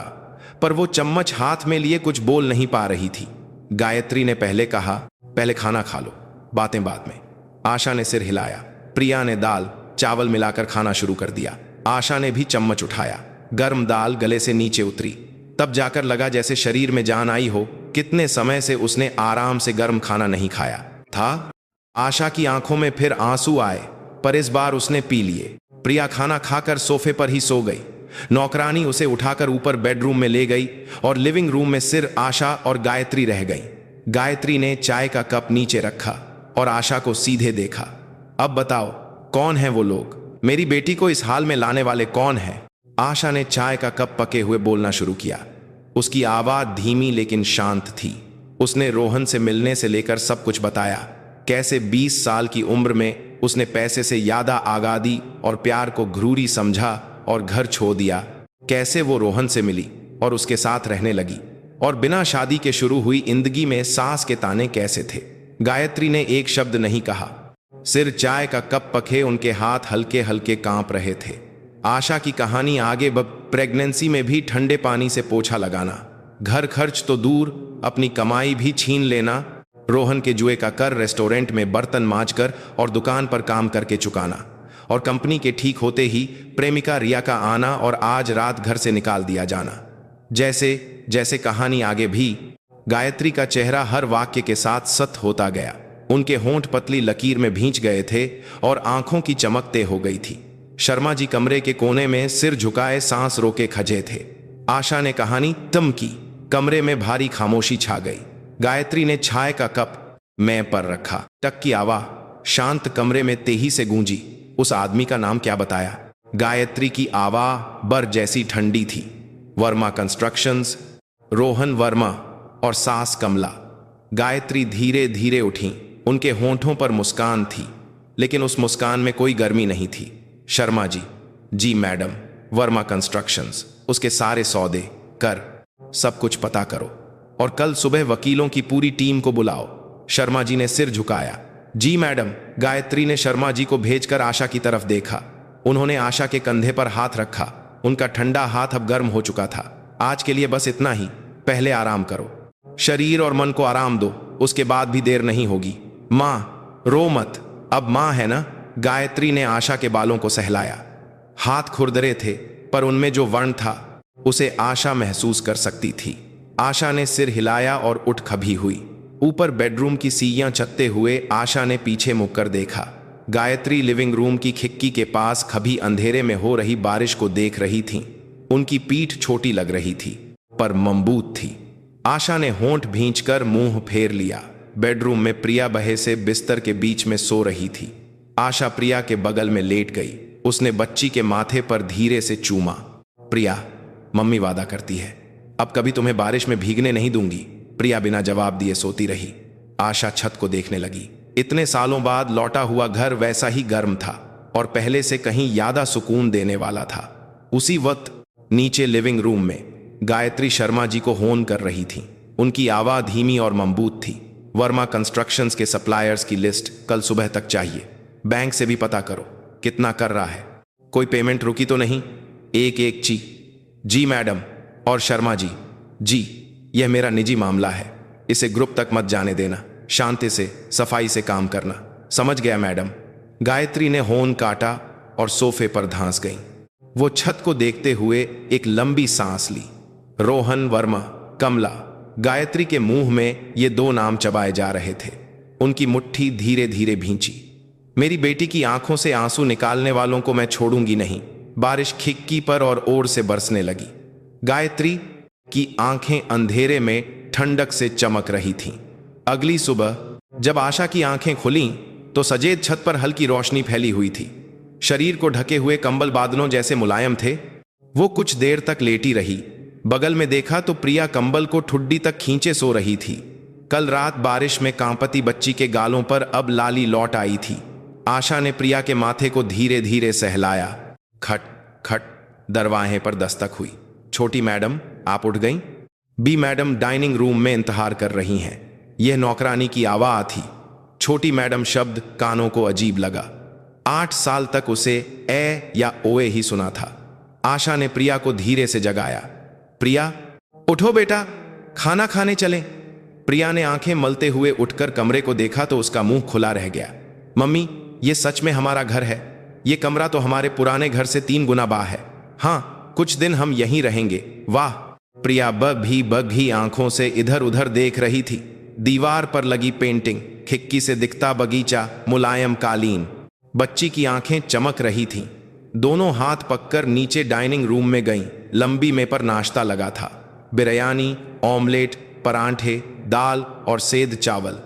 पर वो चम्मच हाथ में लिए कुछ बोल नहीं पा रही थी। गायत्री ने पहले कहा, पहले खाना खा लो, बातें बाद में। आशा ने सिर हिलाया। प्रिया ने दाल चावल मिलाकर खाना शुरू कर दिया। आशा ने भी चम्मच उठाया। गर्म दाल गले से नीचे उतरी। तब जाकर लगा जैसे शरीर में जान आई हो। कितने समय से उसने आराम से गर्म खाना नहीं खाया था। आशा की आंखों में फिर आंसू आए, पर इस बार उसने पी लिए। प्रिया खाना खाकर सोफे पर ही सो गई। नौकरानी उसे उठाकर ऊपर बेडरूम में ले गई और लिविंग रूम में सिर्फ आशा और गायत्री रह गई। गायत्री ने चाय का कप नीचे रखा और आशा को सीधे देखा। अब बताओ, कौन है वो लोग? मेरी बेटी को इस हाल में लाने वाले कौन है? आशा ने चाय का कप पके हुए बोलना शुरू किया। उसकी आवाज धीमी लेकिन शांत थी। उसने रोहन से मिलने से लेकर सब कुछ बताया। कैसे 20 साल की उम्र में उसने पैसे से ज्यादा आगादी और प्यार को घरूरी समझा और घर छोड़ दिया। कैसे वो रोहन से मिली और उसके साथ रहने लगी, और बिना शादी के शुरू हुई जिंदगी में सास के ताने कैसे थे। गायत्री ने एक शब्द नहीं कहा। सिर चाय का कप पके, उनके हाथ हल्के हल्के कांप रहे थे। आशा की कहानी आगे प्रेगनेंसी में भी ठंडे पानी से पोछा लगाना, घर खर्च तो दूर अपनी कमाई भी छीन लेना, रोहन के जुए का कर, रेस्टोरेंट में बर्तन मांजकर और दुकान पर काम करके चुकाना, और कंपनी के ठीक होते ही प्रेमिका रिया का आना और आज रात घर से निकाल दिया जाना। जैसे जैसे कहानी आगे भी गायत्री का चेहरा हर वाक्य के साथ सत्य होता गया। उनके होंठ पतली लकीर में भींच गए थे और आंखों की चमक तेज हो गई थी। शर्मा जी कमरे के कोने में सिर झुकाए सांस रोके खजे थे। आशा ने कहानी तम की। कमरे में भारी खामोशी छा गई। गायत्री ने चाय का कप मैं पर रखा। टक की आवाज शांत कमरे में तेजी से गूंजी। उस आदमी का नाम क्या बताया? गायत्री की आवाज बर जैसी ठंडी थी। वर्मा कंस्ट्रक्शंस, रोहन वर्मा और सास कमला। गायत्री धीरे धीरे उठी। उनके होंठों पर मुस्कान थी, लेकिन उस मुस्कान में कोई गर्मी नहीं थी। शर्मा जी। जी मैडम। वर्मा कंस्ट्रक्शंस, उसके सारे सौदे कर सब कुछ पता करो और कल सुबह वकीलों की पूरी टीम को बुलाओ। शर्मा जी ने सिर झुकाया। जी मैडम। गायत्री ने शर्मा जी को भेजकर आशा की तरफ देखा। उन्होंने आशा के कंधे पर हाथ रखा। उनका ठंडा हाथ अब गर्म हो चुका था। आज के लिए बस इतना ही, पहले आराम करो, शरीर और मन को आराम दो, उसके बाद भी देर नहीं होगी। माँ रो मत, अब माँ है ना। गायत्री ने आशा के बालों को सहलाया। हाथ खुरदरे थे, पर उनमें जो वर्ण था उसे आशा महसूस कर सकती थी। आशा ने सिर हिलाया और उठ खड़ी हुई। ऊपर बेडरूम की सीढ़ियां चढ़ते हुए आशा ने पीछे मुड़कर देखा। गायत्री लिविंग रूम की खिड़की के पास खभी अंधेरे में हो रही बारिश को देख रही थीं। उनकी पीठ छोटी लग रही थी, पर मजबूत थी। आशा ने होंठ भींचकर मुंह फेर लिया। बेडरूम में प्रिया बहे से बिस्तर के बीच में सो रही थी। आशा प्रिया के बगल में लेट गई। उसने बच्ची के माथे पर धीरे से चूमा। प्रिया, मम्मी वादा करती है, अब कभी तुम्हें बारिश में भीगने नहीं दूंगी। प्रिया बिना जवाब दिए सोती रही। आशा छत को देखने लगी। इतने सालों बाद लौटा हुआ घर वैसा ही गर्म था और पहले से कहीं ज्यादा सुकून देने वाला था। उसी वक्त नीचे लिविंग रूम में गायत्री शर्मा जी को होन कर रही थी। उनकी आवाज धीमी और मजबूत थी। वर्मा कंस्ट्रक्शंस के सप्लायर्स की लिस्ट कल सुबह तक चाहिए। बैंक से भी पता करो कितना कर रहा है, कोई पेमेंट रुकी तो नहीं। एक एक ची। जी मैडम। और शर्मा जी। जी, यह मेरा निजी मामला है, इसे ग्रुप तक मत जाने देना। शांति से सफाई से काम करना। समझ गया मैडम। गायत्री ने होन काटा और सोफे पर धंस गई। वो छत को देखते हुए एक लंबी सांस ली। रोहन वर्मा, कमला। गायत्री के मुंह में ये दो नाम चबाए जा रहे थे। उनकी मुट्ठी धीरे धीरे भींची। मेरी बेटी की आंखों से आंसू निकालने वालों को मैं छोड़ूंगी नहीं। बारिश खिड़की पर और ओर से बरसने लगी। गायत्री की आंखें अंधेरे में ठंडक से चमक रही थीं। अगली सुबह जब आशा की आंखें खुलीं तो सजेद छत पर हल्की रोशनी फैली हुई थी। शरीर को ढके हुए कंबल बादलों जैसे मुलायम थे। वो कुछ देर तक लेटी रही। बगल में देखा तो प्रिया कंबल को ठुड्डी तक खींचे सो रही थी। कल रात बारिश में कांपती बच्ची के गालों पर अब लाली लौट आई थी। आशा ने प्रिया के माथे को धीरे धीरे सहलाया। खट खट दरवाजे पर दस्तक हुई। छोटी मैडम, आप उठ गईं? बी मैडम डाइनिंग रूम में इंतजार कर रही हैं। यह नौकरानी की आवाज थी। छोटी मैडम शब्द कानों को अजीब लगा। 8 साल तक उसे ए या ओए ही सुना था। आशा ने प्रिया को धीरे से जगाया। प्रिया, उठो बेटा, खाना खाने चलें। प्रिया ने आंखें मलते हुए उठकर कमरे को देखा तो उसका मुंह खुला रह गया। मम्मी, ये सच में हमारा घर है। ये कमरा तो हमारे पुराने घर से 3 गुना बड़ा है। हाँ, कुछ दिन हम यहीं रहेंगे। वाह। प्रिया बगी आंखों से इधर उधर देख रही थी। दीवार पर लगी पेंटिंग, खिड़की से दिखता बगीचा, मुलायम कालीन। बच्ची की आंखें चमक रही थीं। दोनों हाथ पककर नीचे डाइनिंग रूम में गईं। लंबी में पर नाश्ता लगा था। बिरयानी, ऑमलेट, परांठे, दाल और सेध चावल।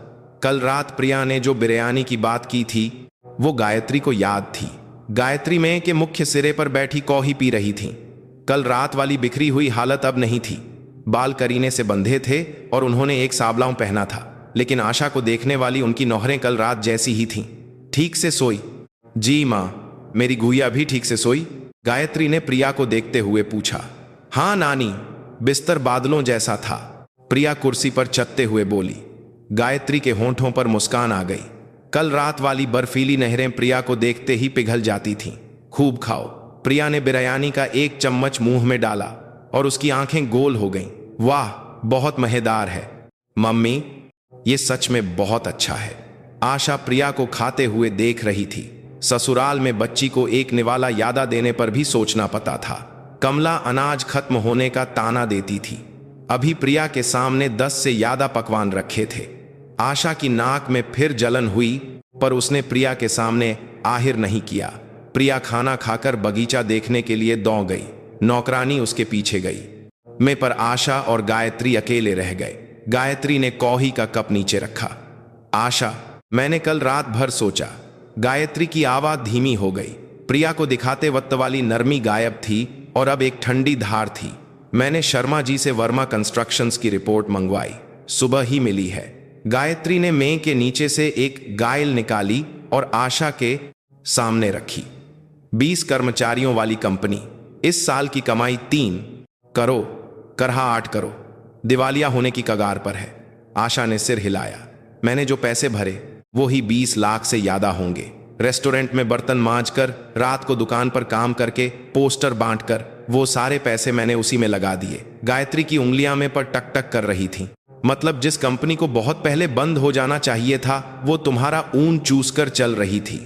कल रात प्रिया ने जो बिरयानी की बात की थी वो गायत्री को याद थी। गायत्री में के मुख्य सिरे पर बैठी कॉफी पी रही थी। कल रात वाली बिखरी हुई हालत अब नहीं थी। बाल करीने से बंधे थे और उन्होंने एक साबलाव पहना था, लेकिन आशा को देखने वाली उनकी नौहरें कल रात जैसी ही थीं। ठीक से सोई? जी माँ, मेरी गुड़िया भी ठीक से सोई? गायत्री ने प्रिया को देखते हुए पूछा। हाँ नानी, बिस्तर बादलों जैसा था। प्रिया कुर्सी पर चलते हुए बोली। गायत्री के होंठों पर मुस्कान आ गई। कल रात वाली बर्फीली नहरें प्रिया को देखते ही पिघल जाती थीं। खूब खाओ। प्रिया ने बिरयानी का एक चम्मच मुंह में डाला और उसकी आंखें गोल हो गईं। वाह, बहुत मजेदार है मम्मी, ये सच में बहुत अच्छा है। आशा प्रिया को खाते हुए देख रही थी। ससुराल में बच्ची को एक निवाला यादा देने पर भी सोचना पता था। कमला अनाज खत्म होने का ताना देती थी। अभी प्रिया के सामने 10 से ज्यादा पकवान रखे थे। आशा की नाक में फिर जलन हुई, पर उसने प्रिया के सामने आहिर नहीं किया। प्रिया खाना खाकर बगीचा देखने के लिए दौड़ गई। नौकरानी उसके पीछे गई। में पर आशा और गायत्री अकेले रह गए। गायत्री ने कॉफी का कप नीचे रखा। आशा, मैंने कल रात भर सोचा। गायत्री की आवाज धीमी हो गई। प्रिया को दिखाते वक्त वाली नरमी गायब थी और अब एक ठंडी धार थी। मैंने शर्मा जी से वर्मा कंस्ट्रक्शंस की रिपोर्ट मंगवाई, सुबह ही मिली है। गायत्री ने में के नीचे से एक गाइल निकाली और आशा के सामने रखी। 20 कर्मचारियों वाली कंपनी, इस साल की कमाई 3 करोड़, करहा 8 करोड़, दिवालिया होने की कगार पर है। आशा ने सिर हिलाया। मैंने जो पैसे भरे वो ही 20 लाख से ज्यादा होंगे। रेस्टोरेंट में बर्तन मांजकर, रात को दुकान पर काम करके, पोस्टर बांटकर, वो सारे पैसे मैंने उसी में लगा दिए। गायत्री की उंगलियां में पर टक टक कर रही थीं। मतलब जिस कंपनी को बहुत पहले बंद हो जाना चाहिए था, वो तुम्हारा ऊन चूस कर चल रही थी।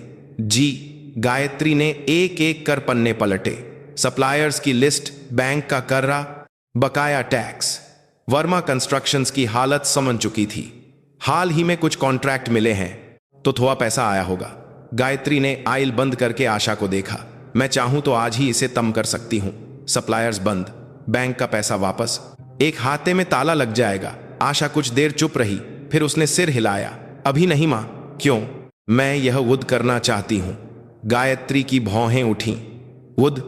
जी। गायत्री ने एक एक कर पन्ने पलटे। सप्लायर्स की लिस्ट, बैंक का कर्रा, बकाया टैक्स। वर्मा कंस्ट्रक्शंस की हालत समझ चुकी थी। हाल ही में कुछ कॉन्ट्रैक्ट मिले हैं तो थोड़ा पैसा आया होगा। गायत्री ने आइल बंद करके आशा को देखा। मैं चाहूं तो आज ही इसे तम कर सकती हूं। सप्लायर्स बंद, बैंक का पैसा वापस, एक हाथे में ताला लग जाएगा। आशा कुछ देर चुप रही, फिर उसने सिर हिलाया। अभी नहीं मां। क्यों? मैं यह वुड करना चाहती हूं। गायत्री की भौहें उठी। वुड?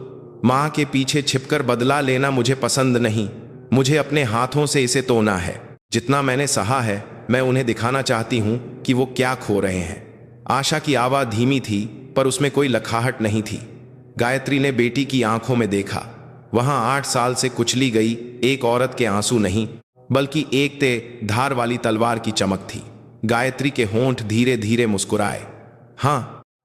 मां के पीछे छिपकर बदला लेना मुझे पसंद नहीं। मुझे अपने हाथों से इसे तोड़ना है। जितना मैंने सहा है, मैं उन्हें दिखाना चाहती हूं कि वो क्या खो रहे हैं। आशा की आवाज धीमी थी, पर उसमें कोई लखाहट नहीं थी। गायत्री ने बेटी की आंखों में देखा। वहां 8 साल से कुचली गई एक औरत के आंसू नहीं, बल्कि एक ते धार वाली तलवार की चमक थी। गायत्री के होंठ धीरे धीरे मुस्कुराए। हां,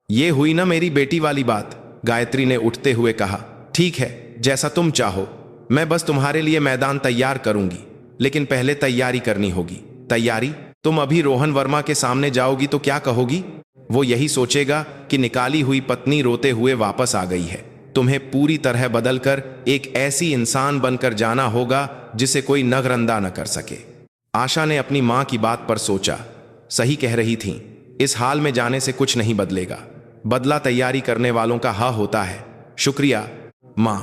ये हुई ना मेरी बेटी वाली बात, गायत्री ने उठते हुए कहा। ठीक है, जैसा तुम चाहो। मैं बस तुम्हारे लिए मैदान तैयार करूंगी, लेकिन पहले तैयारी करनी होगी। तैयारी? तुम अभी रोहन वर्मा के सामने जाओगी तो क्या कहोगी? वो यही सोचेगा कि निकाली हुई पत्नी रोते हुए वापस आ गई है। तुम्हें पूरी तरह बदलकर एक ऐसी इंसान बनकर जाना होगा जिसे कोई नगरंदा न कर सके। आशा ने अपनी मां की बात पर सोचा। सही कह रही थीं। इस हाल में जाने से कुछ नहीं बदलेगा। बदला तैयारी करने वालों का हा होता है। शुक्रिया मां।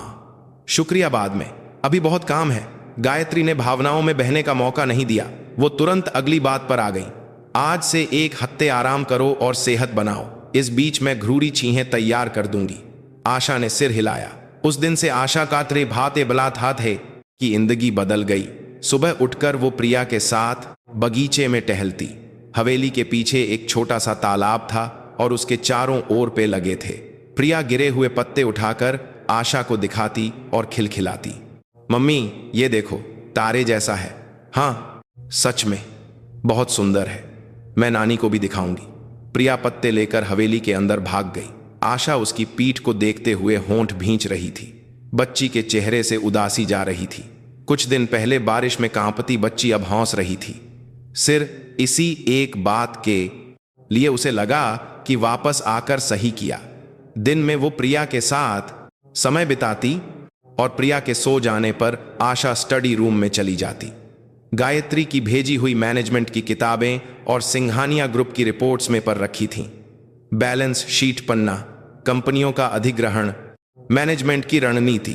शुक्रिया बाद में, अभी बहुत काम है। गायत्री ने भावनाओं में बहने का मौका नहीं दिया। वो तुरंत अगली बात पर आ गई। आज से 1 हफ्ते आराम करो और सेहत बनाओ। इस बीच मैं घरूरी चीजें तैयार कर दूंगी। आशा ने सिर हिलाया। उस दिन से आशा का त्रे भाते बला था थे कि जिंदगी बदल गई। सुबह उठकर वो प्रिया के साथ बगीचे में टहलती। हवेली के पीछे एक छोटा सा तालाब था और उसके चारों ओर पे लगे थे। प्रिया गिरे हुए पत्ते उठाकर आशा को दिखाती और खिलखिलाती। मम्मी, ये देखो, तारे जैसा है। हाँ, सच में बहुत सुंदर है। मैं नानी को भी दिखाऊंगी। प्रिया पत्ते लेकर हवेली के अंदर भाग गई। आशा उसकी पीठ को देखते हुए होंठ भींच रही थी। बच्ची के चेहरे से उदासी जा रही थी। कुछ दिन पहले बारिश में कांपती बच्ची अब हंस रही थी। सिर इसी एक बात के लिए उसे लगा कि वापस आकर सही किया। दिन में वो प्रिया के साथ समय बिताती और प्रिया के सो जाने पर आशा स्टडी रूम में चली जाती। गायत्री की भेजी हुई मैनेजमेंट की किताबें और सिंघानिया ग्रुप की रिपोर्ट्स में पर रखी थीं। बैलेंस शीट पन्ना, कंपनियों का अधिग्रहण, मैनेजमेंट की रणनीति।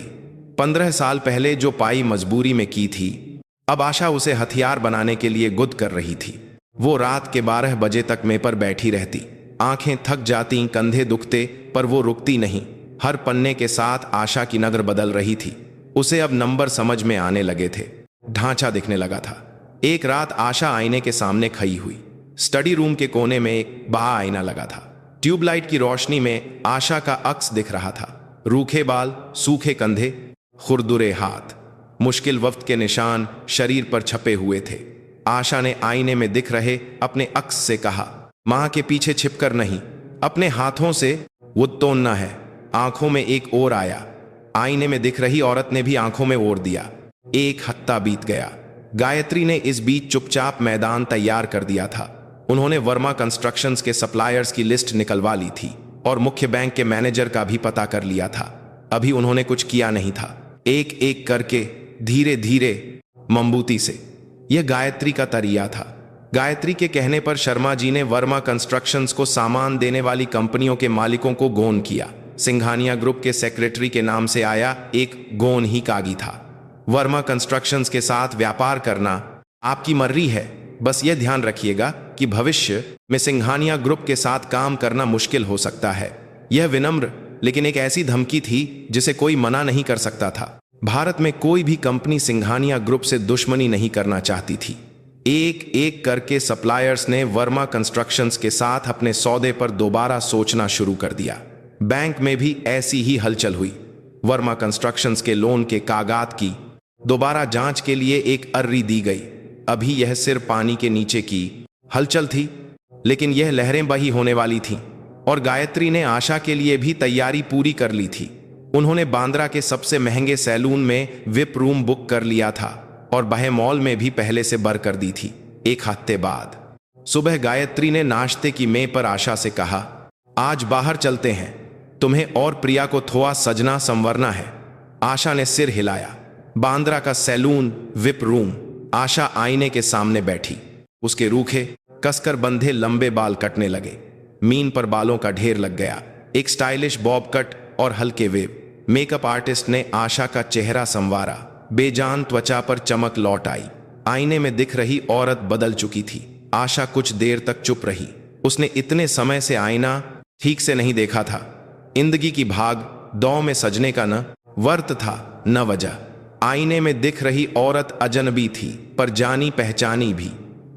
15 साल पहले जो पाई मजबूरी में की थी, अब आशा उसे हथियार बनाने के लिए गुद कर रही थी। वो रात के 12 बजे तक में पर बैठी रहती। आंखें थक जाती, कंधे दुखते, पर वो रुकती नहीं। हर पन्ने के साथ आशा की नजर बदल रही थी। उसे अब नंबर समझ में आने लगे थे, ढांचा दिखने लगा था। एक रात आशा आईने के सामने खड़ी हुई। स्टडी रूम के कोने में एक बड़ा आईना लगा था। ट्यूबलाइट की रोशनी में आशा का अक्स दिख रहा था। रूखे बाल, सूखे कंधे, खुरदुरे हाथ, मुश्किल वक्त के निशान शरीर पर छपे हुए थे। आशा ने आईने में दिख रहे अपने अक्स से कहा, मां के पीछे छिपकर नहीं, अपने हाथों से वो तोड़ना है। आंखों में एक और आया। आईने में दिख रही औरत ने भी आंखों में ओर दिया। एक हफ्ता बीत गया। गायत्री ने इस बीच चुपचाप मैदान तैयार कर दिया था। उन्होंने वर्मा कंस्ट्रक्शंस के सप्लायर्स की लिस्ट निकलवा ली थी और मुख्य बैंक के मैनेजर का भी पता कर लिया था। अभी उन्होंने कुछ किया नहीं था। एक एक करके, धीरे धीरे, मजबूती से। यह गायत्री का तरीका था। गायत्री के कहने पर शर्मा जी ने वर्मा कंस्ट्रक्शंस को सामान देने वाली कंपनियों के मालिकों को गोन किया। सिंघानिया ग्रुप के सेक्रेटरी के नाम से आया एक गोन ही कागी था। वर्मा कंस्ट्रक्शंस के साथ व्यापार करना आपकी मर्जी है, बस यह ध्यान रखिएगा कि भविष्य में सिंघानिया ग्रुप के साथ काम करना मुश्किल हो सकता है। यह विनम्र लेकिन एक ऐसी धमकी थी जिसे कोई मना नहीं कर सकता था। भारत में कोई भी कंपनी सिंघानिया ग्रुप से दुश्मनी नहीं करना चाहती थी। एक एक करके सप्लायर्स ने वर्मा कंस्ट्रक्शंस के साथ अपने सौदे पर दोबारा सोचना शुरू कर दिया। बैंक में भी ऐसी ही हलचल हुई। वर्मा कंस्ट्रक्शंस के लोन के कागजात की दोबारा जांच के लिए एक अर्जी दी गई। अभी यह सिर्फ पानी के नीचे की हलचल थी, लेकिन यह लहरें बही होने वाली थीं और गायत्री ने आशा के लिए भी तैयारी पूरी कर ली थी। उन्होंने बांद्रा के सबसे महंगे सैलून में विप रूम बुक कर लिया था और बहे मॉल में भी पहले से बर कर दी थी। एक हफ्ते बाद सुबह गायत्री ने नाश्ते की मेज पर आशा से कहा, आज बाहर चलते हैं, तुम्हें और प्रिया को थोड़ा सजना संवरना है। आशा ने सिर हिलाया। बांद्रा का सैलून, विप रूम। आशा आईने के सामने बैठी। उसके रूखे कसकर बंधे लंबे बाल कटने लगे। मीन पर बालों का ढेर लग गया। एक स्टाइलिश बॉब कट और हल्के वेव। मेकअप आर्टिस्ट ने आशा का चेहरा संवारा। बेजान त्वचा पर चमक लौट आई। आईने में दिख रही औरत बदल चुकी थी। आशा कुछ देर तक चुप रही। उसने इतने समय से आईना ठीक से नहीं देखा था। जिंदगी की भाग दौड़ में सजने का न वर्त था न वजह। आईने में दिख रही औरत अजनबी थी, पर जानी पहचानी भी।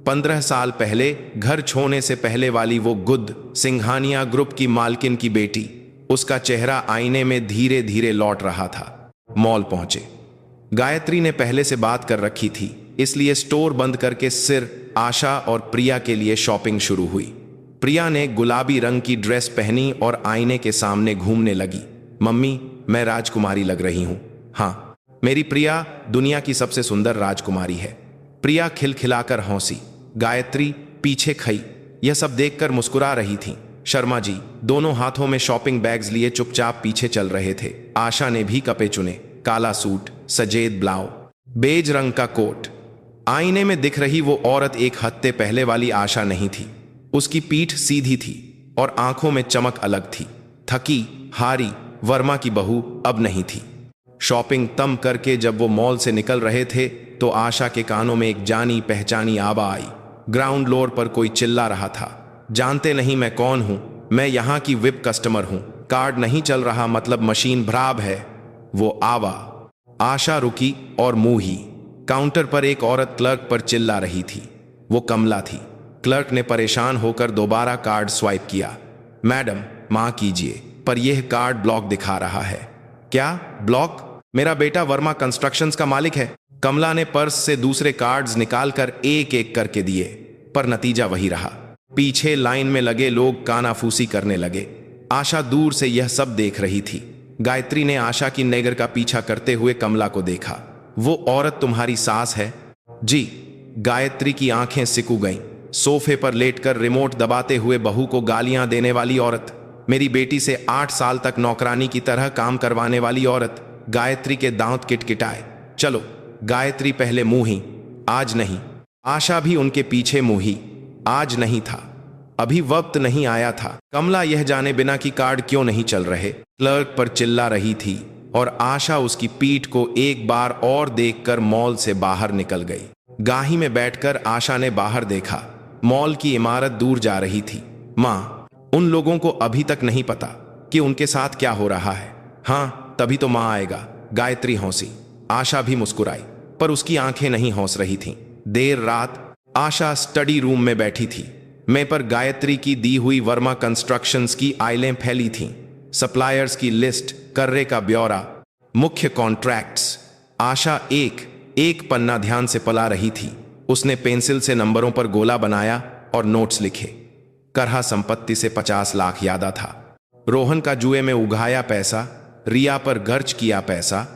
15 साल पहले घर छोड़ने से पहले वाली वो गुद सिंघानिया ग्रुप की मालकिन की बेटी। उसका चेहरा आईने में धीरे धीरे लौट रहा था। मॉल पहुंचे। गायत्री ने पहले से बात कर रखी थी, इसलिए स्टोर बंद करके सिर्फ आशा और प्रिया के लिए शॉपिंग शुरू हुई। प्रिया ने गुलाबी रंग की ड्रेस पहनी और आईने के सामने घूमने लगी। मम्मी, मैं राजकुमारी लग रही हूं। हाँ, मेरी प्रिया दुनिया की सबसे सुंदर राजकुमारी है। प्रिया खिलखिलाकर हंसी। गायत्री पीछे खई। यह सब देखकर मुस्कुरा रही थी। शर्मा जी दोनों हाथों में शॉपिंग बैग्स लिए चुपचाप पीछे चल रहे थे। आशा ने भी कपड़े चुने। काला सूट, सजेद ब्लाउ, बेज रंग का कोट। आईने में दिख रही वो औरत एक हफ्ते पहले वाली आशा नहीं थी। उसकी पीठ सीधी थी और आंखों में चमक अलग थी। थकी हारी वर्मा की बहू अब नहीं थी। शॉपिंग तम करके जब वो मॉल से निकल रहे थे तो आशा के कानों में एक जानी पहचानी आवाज आई। ग्राउंड फ्लोर पर कोई चिल्ला रहा था, जानते नहीं मैं कौन हूं? मैं यहां की विप कस्टमर हूं। कार्ड नहीं चल रहा मतलब मशीन खराब है। वो आशा रुकी और मुंह ही। काउंटर पर एक औरत क्लर्क पर चिल्ला रही थी। वो कमला थी। क्लर्क ने परेशान होकर दोबारा कार्ड स्वाइप किया। मैडम मां कीजिए, पर यह कार्ड ब्लॉक दिखा रहा है। क्या ब्लॉक? मेरा बेटा वर्मा कंस्ट्रक्शंस का मालिक है। कमला ने पर्स से दूसरे कार्ड्स निकालकर एक एक करके दिए, पर नतीजा वही रहा। पीछे लाइन में लगे लोग कानाफूसी करने लगे। आशा दूर से यह सब देख रही थी। गायत्री ने आशा की नगर का पीछा करते हुए कमला को देखा। वो औरत तुम्हारी सास है? जी। गायत्री की आंखें सिकुड़ गईं। सोफे पर लेटकर रिमोट दबाते हुए बहू को गालियां देने वाली औरत। मेरी बेटी से 8 साल तक नौकरानी की तरह काम करवाने वाली औरत। गायत्री के दांत किटकिटाए। चलो, गायत्री पहले मुंही, आज नहीं। आशा भी उनके पीछे मुंही। आज नहीं था, अभी वक्त नहीं आया था। कमला यह जाने बिना कि कार्ड क्यों नहीं चल रहे क्लर्क पर चिल्ला रही थी और आशा उसकी पीठ को एक बार और देखकर मॉल से बाहर निकल गई। गाही में बैठकर आशा ने बाहर देखा। मॉल की इमारत दूर जा रही थी। मां, उन लोगों को अभी तक नहीं पता कि उनके साथ क्या हो रहा है। हाँ, तभी तो मां आएगा। गायत्री हंसी। आशा भी मुस्कुराई, पर उसकी आंखें नहीं हंस रही थीं। देर रात आशा स्टडी रूम में बैठी थी। मैं पर गायत्री की दी हुई वर्मा कंस्ट्रक्शंस की आइलें फैली थीं। सप्लायर्स की लिस्ट, कर्रे का ब्यौरा, मुख्य कॉन्ट्रैक्ट्स। आशा एक एक पन्ना ध्यान से पला रही थी। उसने पेंसिल से नंबरों पर गोला बनाया और नोट्स लिखे। करहा संपत्ति से 50 लाख यादा था। रोहन का जुए में उगाया पैसा, रिया पर गर्ज किया पैसा,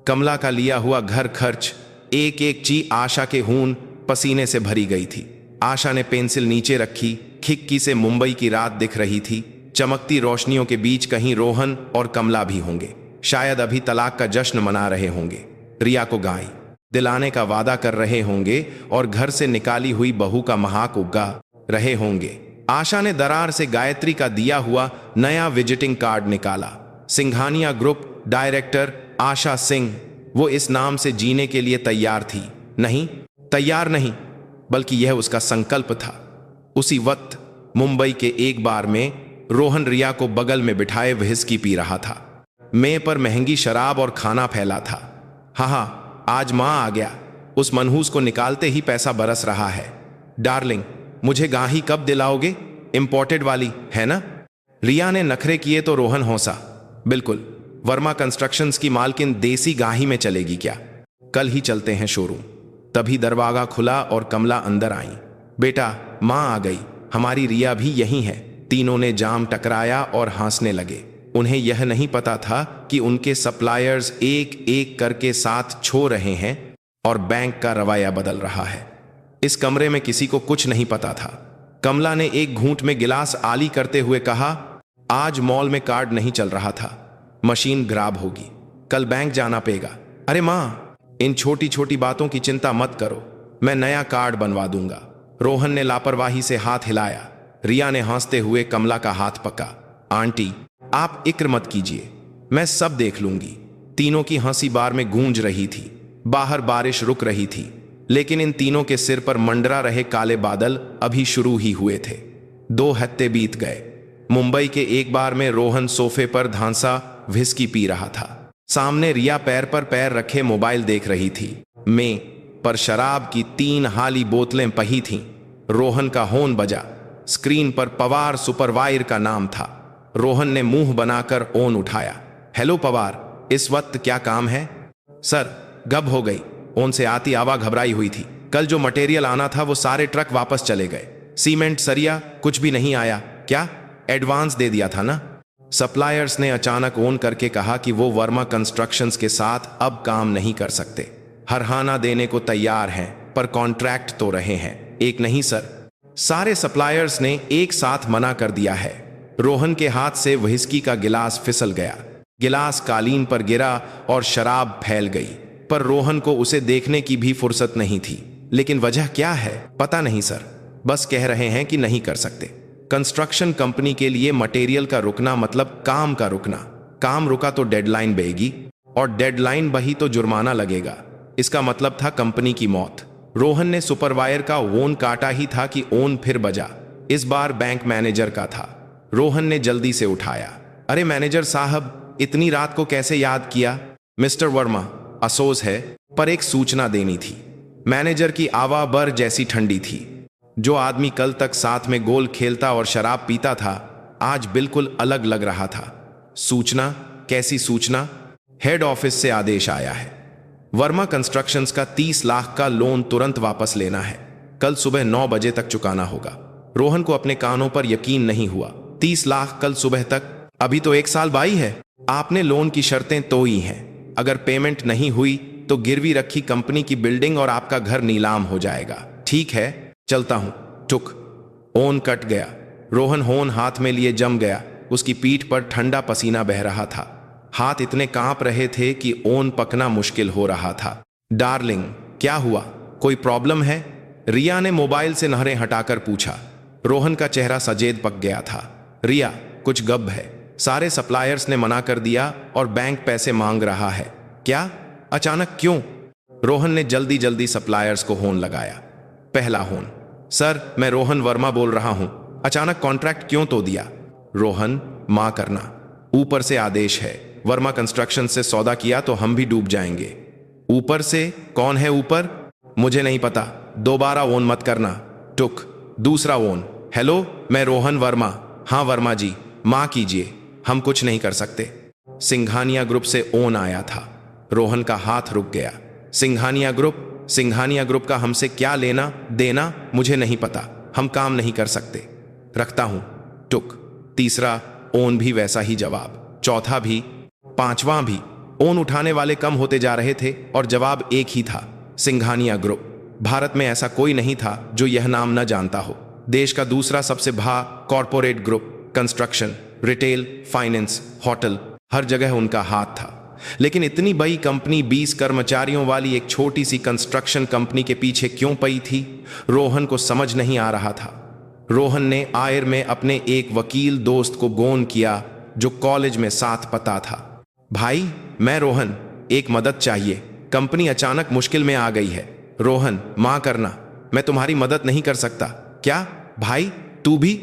कमला का लिया हुआ घर खर्च। एक एक चीज आशा के खून पसीने से भरी गई थी। आशा ने पेंसिल नीचे रखी। खिड़की से मुंबई की रात दिख रही थी। चमकती रोशनियों के बीच कहीं रोहन और कमला भी होंगे। शायद अभी तलाक का जश्न मना रहे होंगे। रिया को गाय दिलाने का वादा कर रहे होंगे और घर से निकाली हुई बहू का महाक उगा रहे होंगे। आशा ने दरार से गायत्री का दिया हुआ नया विजिटिंग कार्ड निकाला। सिंघानिया ग्रुप डायरेक्टर आशा सिंह। वो इस नाम से जीने के लिए तैयार थी। नहीं, तैयार नहीं, बल्कि यह उसका संकल्प था। उसी वक्त मुंबई के एक बार में रोहन रिया को बगल में बिठाए व्हिस्की पी रहा था। मेज पर महंगी शराब और खाना फैला था। हाँ, आज मां आ गया, उस मनहूस को निकालते ही पैसा बरस रहा है। डार्लिंग, मुझे गाही कब दिलाओगे? इंपोर्टेड वाली, है ना? रिया ने नखरे किए तो रोहन हंसा। बिल्कुल, वर्मा कंस्ट्रक्शंस की मालकिन देसी गाही में चलेगी क्या? कल ही चलते हैं शोरूम। तभी दरवाजा खुला और कमला अंदर आई। बेटा, माँ आ गई, हमारी रिया भी यहीं है। तीनों ने जाम टकराया और हंसने लगे। उन्हें यह नहीं पता था कि उनके सप्लायर्स एक एक करके साथ छो रहे हैं और बैंक का रवैया बदल रहा है। इस कमरे में किसी को कुछ नहीं पता था। कमला ने एक घूंट में गिलास आली करते हुए कहा, आज मॉल में कार्ड नहीं चल रहा था, मशीन खराब होगी, कल बैंक जाना पेगा। अरे माँ, इन छोटी छोटी बातों की चिंता मत करो, मैं नया कार्ड बनवा दूंगा। रोहन ने लापरवाही से हाथ हिलाया। रिया ने हंसते हुए कमला का हाथ पकड़ा। आंटी, आप इक्र मत कीजिए, मैं सब देख लूंगी। तीनों की हंसी बार में गूंज रही थी। बाहर बारिश रुक रही थी, लेकिन इन तीनों के सिर पर मंडरा रहे काले बादल अभी शुरू ही हुए थे। 2 हफ्ते बीत गए। मुंबई के एक बार में रोहन सोफे पर धांसा व्हिस्की पी रहा था। सामने रिया पैर पर पैर रखे मोबाइल देख रही थी। पर शराब की 3 हाली बोतलें पही थीं। रोहन का होन बजा। स्क्रीन पर पवार सुपरवाइजर का नाम था। रोहन ने मुंह बनाकर ओन उठाया। हेलो पवार, इस वक्त क्या काम है? सर, गब हो गई। ओन से आती आवाज घबराई हुई थी। कल जो मटेरियल आना था वो सारे ट्रक वापस चले गए। सीमेंट, सरिया कुछ भी नहीं आया। क्या एडवांस दे दिया था ना? सप्लायर्स ने अचानक ओन करके कहा कि वो वर्मा कंस्ट्रक्शंस के साथ अब काम नहीं कर सकते। हरहाना देने को तैयार हैं, पर कॉन्ट्रैक्ट तो रहे हैं। एक नहीं सर, सारे सप्लायर्स ने एक साथ मना कर दिया है। रोहन के हाथ से व्हिस्की का गिलास फिसल गया। गिलास कालीन पर गिरा और शराब फैल गई, पर रोहन को उसे देखने की भी फुर्सत नहीं थी। लेकिन वजह क्या है पता नहीं सर, बस कह रहे हैं कि नहीं कर सकते। कंस्ट्रक्शन कंपनी के लिए मटेरियल का रुकना मतलब काम का रुकना। काम रुका तो डेडलाइन बहेगी, और डेडलाइन बही तो जुर्माना लगेगा। इसका मतलब था कंपनी की मौत। रोहन ने सुपरवाइजर का ओन काटा ही था कि ओन फिर बजा। इस बार बैंक मैनेजर का था। रोहन ने जल्दी से उठाया। अरे मैनेजर साहब, इतनी रात को कैसे याद किया? मिस्टर वर्मा, अफसोस है, पर एक सूचना देनी थी। मैनेजर की आवाज बर जैसी ठंडी थी। जो आदमी कल तक साथ में गोल खेलता और शराब पीता था, आज बिल्कुल अलग लग रहा था। सूचना? कैसी सूचना? हेड ऑफिस से आदेश आया है। वर्मा कंस्ट्रक्शंस का 30 लाख का लोन तुरंत वापस लेना है। कल सुबह 9 बजे तक चुकाना होगा। रोहन को अपने कानों पर यकीन नहीं हुआ। 30 लाख कल सुबह तक? अभी तो 1 साल बाई है। आपने लोन की शर्तें तोड़ी हैं। अगर पेमेंट नहीं हुई तो गिरवी रखी कंपनी की बिल्डिंग और आपका घर नीलाम हो जाएगा। ठीक है, चलता हूं। टुक। ओन कट गया। रोहन होन हाथ में लिए जम गया। उसकी पीठ पर ठंडा पसीना बह रहा था। हाथ इतने कांप रहे थे कि ओन पकना मुश्किल हो रहा था। डार्लिंग, क्या हुआ? कोई प्रॉब्लम है? रिया ने मोबाइल से नहरें हटाकर पूछा। रोहन का चेहरा सजेद पक गया था। रिया, कुछ गब है। सारे सप्लायर्स ने मना कर दिया और बैंक पैसे मांग रहा है। क्या? अचानक क्यों? रोहन ने जल्दी जल्दी सप्लायर्स को होन लगाया। पहला होन। सर, मैं रोहन वर्मा बोल रहा हूं। अचानक कॉन्ट्रैक्ट क्यों तो दिया? रोहन, मां करना। ऊपर से आदेश है। वर्मा कंस्ट्रक्शन से सौदा किया तो हम भी डूब जाएंगे। ऊपर से? कौन है ऊपर? मुझे नहीं पता। दोबारा ओन मत करना। टुक। दूसरा ओन। हेलो, मैं रोहन वर्मा। हाँ वर्मा जी, मां कीजिए, हम कुछ नहीं कर सकते। सिंघानिया ग्रुप से ओन आया था। रोहन का हाथ रुक गया। सिंघानिया ग्रुप? सिंघानिया ग्रुप का हमसे क्या लेना देना? मुझे नहीं पता, हम काम नहीं कर सकते। रखता हूं। टुक। तीसरा ओन भी वैसा ही जवाब। चौथा भी, पांचवां भी। ओन उठाने वाले कम होते जा रहे थे और जवाब एक ही था, सिंघानिया ग्रुप। भारत में ऐसा कोई नहीं था जो यह नाम न जानता हो। देश का दूसरा सबसे बड़ा corporate group. Construction, retail, finance, hotel, हर जगह उनका हाथ था। लेकिन इतनी बड़ी कंपनी 20 कर्मचारियों वाली एक छोटी सी कंस्ट्रक्शन कंपनी के पीछे क्यों पई थी, रोहन को समझ नहीं आ रहा था। रोहन ने आयर में अपने एक वकील दोस्त को गोन किया जो कॉलेज में साथ पता था। भाई, मैं रोहन, एक मदद चाहिए। कंपनी अचानक मुश्किल में आ गई है। रोहन, मां करना, मैं तुम्हारी मदद नहीं कर सकता। क्या भाई, तू भी?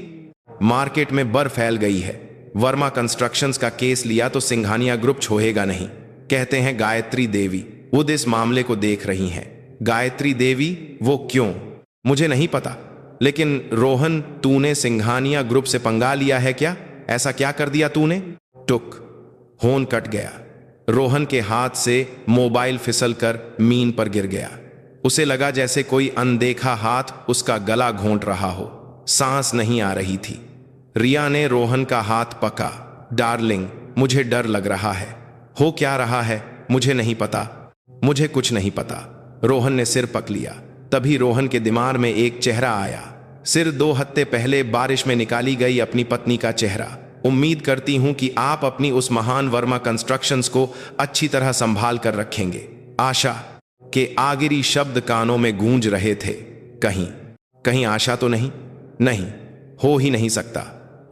मार्केट में बर फैल गई है। वर्मा कंस्ट्रक्शंस का केस लिया तो सिंघानिया ग्रुप छोड़ेगा नहीं। कहते हैं गायत्री देवी खुद इस मामले को देख रही हैं। गायत्री देवी? वो क्यों? मुझे नहीं पता। लेकिन रोहन, तूने सिंघानिया ग्रुप से पंगा लिया है क्या? ऐसा क्या कर दिया तूने? टुक। होन कट गया। रोहन के हाथ से मोबाइल फिसलकर मीन पर गिर गया। उसे लगा जैसे कोई अनदेखा हाथ उसका गला घोंट रहा हो। सांस नहीं आ रही थी। रिया ने रोहन का हाथ पका। डार्लिंग, मुझे डर लग रहा है। हो क्या रहा है? मुझे नहीं पता। मुझे कुछ नहीं पता। रोहन ने सिर पक लिया। तभी रोहन के दिमाग में एक चेहरा आया। सिर 2 हफ्ते पहले बारिश में निकाली गई अपनी पत्नी का चेहरा। उम्मीद करती हूं कि आप अपनी उस महान वर्मा कंस्ट्रक्शंस को अच्छी तरह संभाल कर रखेंगे। आशा के आखिरी शब्द कानों में गूंज रहे थे। कहीं कहीं आशा तो नहीं? नहीं, हो ही नहीं सकता।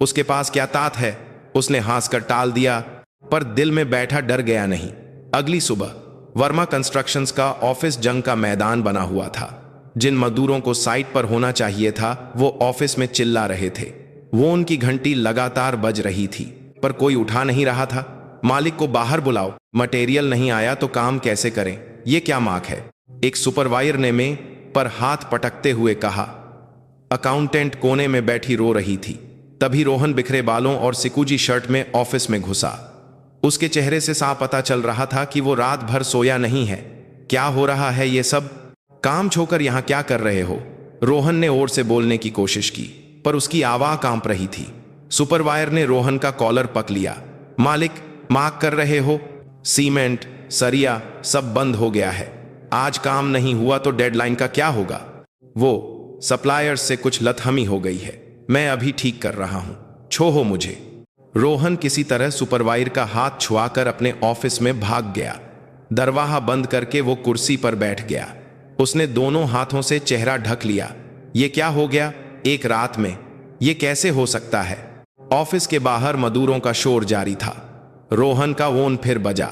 उसके पास क्या तात है? उसने हंसकर टाल दिया, पर दिल में बैठा डर गया नहीं। अगली सुबह वर्मा कंस्ट्रक्शंस का ऑफिस जंग का मैदान बना हुआ था। जिन मजदूरों को साइट पर होना चाहिए था वो ऑफिस में चिल्ला रहे थे। वो उनकी घंटी लगातार बज रही थी, पर कोई उठा नहीं रहा था। मालिक को बाहर बुलाओ, मटेरियल नहीं आया तो काम कैसे करें? ये क्या माक है? एक सुपरवाइजर ने में पर हाथ पटकते हुए कहा। अकाउंटेंट कोने में बैठी रो रही थी। तभी रोहन बिखरे बालों और सिकुजी शर्ट में ऑफिस में घुसा। उसके चेहरे से साफ पता चल रहा था कि वो रात भर सोया नहीं है। क्या हो रहा है ये सब? काम छोड़कर यहां क्या कर रहे हो? रोहन ने और से बोलने की कोशिश की, पर उसकी आवाज कांप रही थी। सुपरवाइजर ने रोहन का कॉलर पक लिया। मालिक, माक कर रहे हो? सीमेंट, सरिया सब बंद हो गया है। आज काम नहीं हुआ तो डेडलाइन का क्या होगा? वो सप्लायर्स से कुछ लतहमी हो गई है। मैं अभी ठीक कर रहा हूं, छोड़ो मुझे। रोहन किसी तरह सुपरवाइजर का हाथ छुआकर अपने ऑफिस में भाग गया। दरवाजा बंद करके वो कुर्सी पर बैठ गया। उसने दोनों हाथों से चेहरा ढक लिया। ये क्या हो गया एक रात में? ये कैसे हो सकता है? ऑफिस के बाहर मजदूरों का शोर जारी था। रोहन का फोन फिर बजा।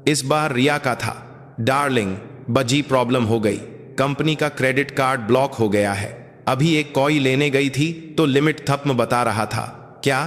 इस बार रिया का था। डार्लिंग, बजी प्रॉब्लम हो गई। कंपनी का क्रेडिट कार्ड ब्लॉक हो गया है। अभी एक कॉई लेने गई थी तो लिमिट खत्म बता रहा था। क्या?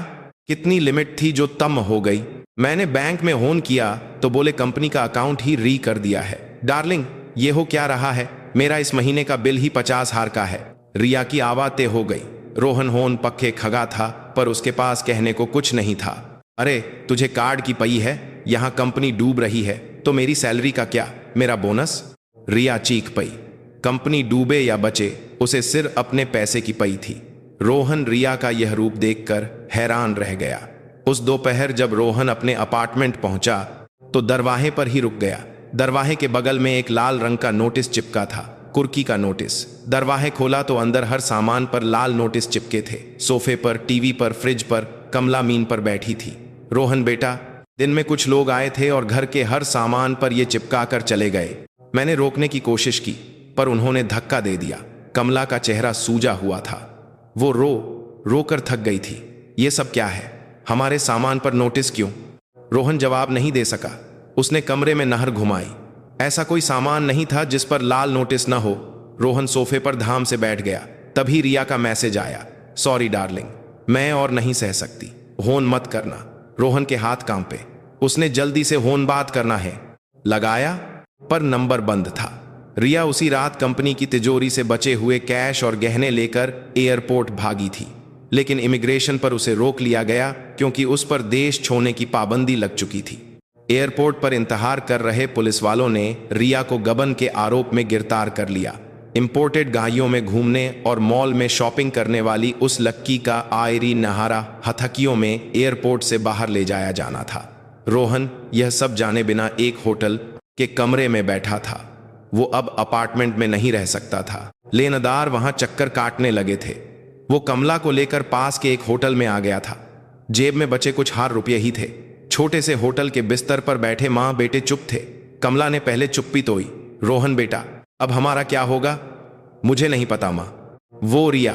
कितनी लिमिट थी जो तम हो गई? मैंने बैंक में फोन किया तो बोले कंपनी का अकाउंट ही री कर दिया है। डार्लिंग, ये हो क्या रहा है? मेरा इस महीने का बिल ही 50,000 का है। रिया की आवाज तय हो गई। रोहन होन पक्के खगा था, पर उसके पास कहने को कुछ नहीं था। अरे, तुझे कार्ड की पई है? यहां कंपनी डूब रही है तो मेरी सैलरी का क्या? मेरा बोनस? रिया चीख पई। कंपनी डूबे या बचे, उसे सिर्फ अपने पैसे की पई थी। रोहन रिया का यह रूप देखकर हैरान रह गया। उस दोपहर जब रोहन अपने अपार्टमेंट पहुंचा तो दरवाजे पर ही रुक गया। दरवाजे के बगल में एक लाल रंग का नोटिस चिपका था, कुर्की का नोटिस। दरवाजे खोला तो अंदर हर सामान पर लाल नोटिस चिपके थे। सोफे पर, टीवी पर, फ्रिज पर कमला मीन पर बैठी थी। रोहन बेटा, दिन में कुछ लोग आए थे और घर के हर सामान पर ये चिपका कर चले गए। मैंने रोकने की कोशिश की, पर उन्होंने धक्का दे दिया। कमला का चेहरा सूजा हुआ था। वो रो कर थक गई थी। ये सब क्या है? हमारे सामान पर नोटिस क्यों? रोहन जवाब नहीं दे सका। उसने कमरे में नहर घुमाई। ऐसा कोई सामान नहीं था जिस पर लाल नोटिस न हो। रोहन सोफे पर धाम से बैठ गया। तभी रिया का मैसेज आया। सॉरी डार्लिंग, मैं और नहीं सह सकती। होन मत करना। रोहन के हाथ कांपे। उसने जल्दी से होन बात करना है लगाया, पर नंबर बंद था। रिया उसी रात कंपनी की तिजोरी से बचे हुए कैश और गहने लेकर एयरपोर्ट भागी थी, लेकिन इमिग्रेशन पर उसे रोक लिया गया क्योंकि उस पर देश छोड़ने की पाबंदी लग चुकी थी। एयरपोर्ट पर इंतजार कर रहे पुलिस वालों ने रिया को गबन के आरोप में गिरफ्तार कर लिया। इंपोर्टेड गाड़ियों में घूमने और मॉल में शॉपिंग करने वाली उस लक्की का आयरी नहारा हथकियों में एयरपोर्ट से बाहर ले जाया जाना था। रोहन यह सब जाने बिना एक होटल के कमरे में बैठा था। वो अब अपार्टमेंट में नहीं रह सकता था। लेनदार वहां चक्कर काटने लगे थे। वो कमला को लेकर पास के एक होटल में आ गया था। जेब में बचे कुछ हार रुपये ही थे। छोटे से होटल के बिस्तर पर बैठे माँ बेटे चुप थे। कमला ने पहले चुप्पी तोड़ी। रोहन बेटा, अब हमारा क्या होगा? मुझे नहीं पता माँ। वो रिया,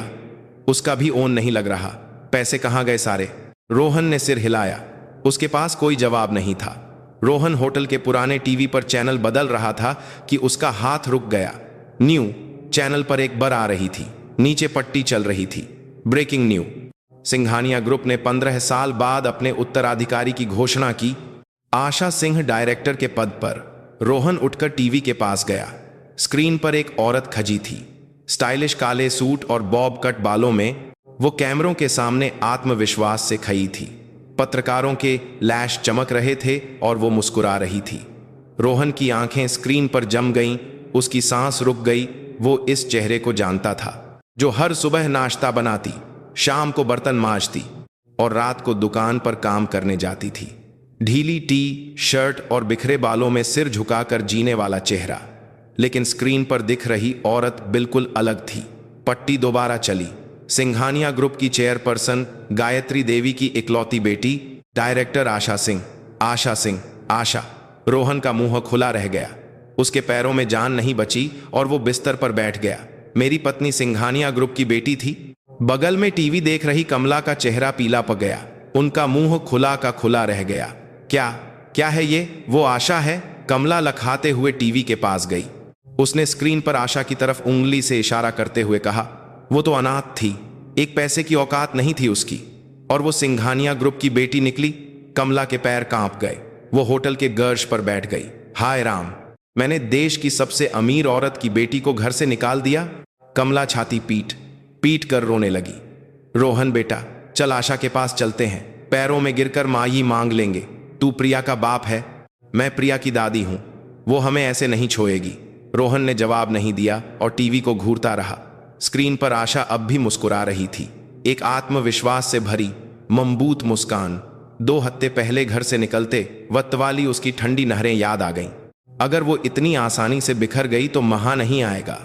उसका भी ओन नहीं लग रहा। पैसे कहाँ गए सारे? रोहन ने सिर हिलाया। उसके पास कोई जवाब नहीं था। रोहन होटल के पुराने टीवी पर चैनल बदल रहा था कि उसका हाथ रुक गया। न्यू चैनल पर एक बर आ रही थी। नीचे पट्टी चल रही थी। ब्रेकिंग न्यू, सिंघानिया ग्रुप ने 15 साल बाद अपने उत्तराधिकारी की घोषणा की। आशा सिंह डायरेक्टर के पद पर। रोहन उठकर टीवी के पास गया। स्क्रीन पर एक औरत खजी थी, स्टाइलिश काले सूट और बॉब कट बालों में। वो कैमरों के सामने आत्मविश्वास से खड़ी थी। पत्रकारों के लैश चमक रहे थे और वो मुस्कुरा रही थी। रोहन की आंखें स्क्रीन पर जम गईं, उसकी सांस रुक गई। वो इस चेहरे को जानता था, जो हर सुबह नाश्ता बनाती, शाम को बर्तन मांजती और रात को दुकान पर काम करने जाती थी। ढीली टी शर्ट और बिखरे बालों में सिर झुकाकर जीने वाला चेहरा। लेकिन स्क्रीन पर दिख रही औरत बिल्कुल अलग थी। पट्टी दोबारा चली। सिंघानिया ग्रुप की चेयरपर्सन गायत्री देवी की इकलौती बेटी, डायरेक्टर आशा सिंह। आशा। रोहन का मुंह खुला रह गया। उसके पैरों में जान नहीं बची और वो बिस्तर पर बैठ गया। मेरी पत्नी सिंघानिया ग्रुप की बेटी थी। बगल में टीवी देख रही कमला का चेहरा पीला पड़ गया। उनका मुंह खुला का खुला रह गया। क्या है ये? वो आशा है? कमला लखाते हुए टीवी के पास गई। उसने स्क्रीन पर आशा की तरफ उंगली से इशारा करते हुए कहा, वो तो अनाथ थी, एक पैसे की औकात नहीं थी उसकी, और वो सिंघानिया ग्रुप की बेटी निकली। कमला के पैर कांप गए। वो होटल के गर्ज पर बैठ गई। हाय राम, मैंने देश की सबसे अमीर औरत की बेटी को घर से निकाल दिया। कमला छाती पीट कर रोने लगी। रोहन बेटा, चल आशा के पास चलते हैं, पैरों में गिरकर माई मांग लेंगे। तू प्रिया का बाप है, मैं प्रिया की दादी हूं, वो हमें ऐसे नहीं छोड़ेगी। रोहन ने जवाब नहीं दिया और टीवी को घूरता रहा। स्क्रीन पर आशा अब भी मुस्कुरा रही थी, एक आत्मविश्वास से भरी मजबूत मुस्कान। 2 हफ्ते पहले घर से निकलते वक्त वाली उसकी ठंडी नहरें याद आ गईं। अगर वो इतनी आसानी से बिखर गई तो महा नहीं आएगा।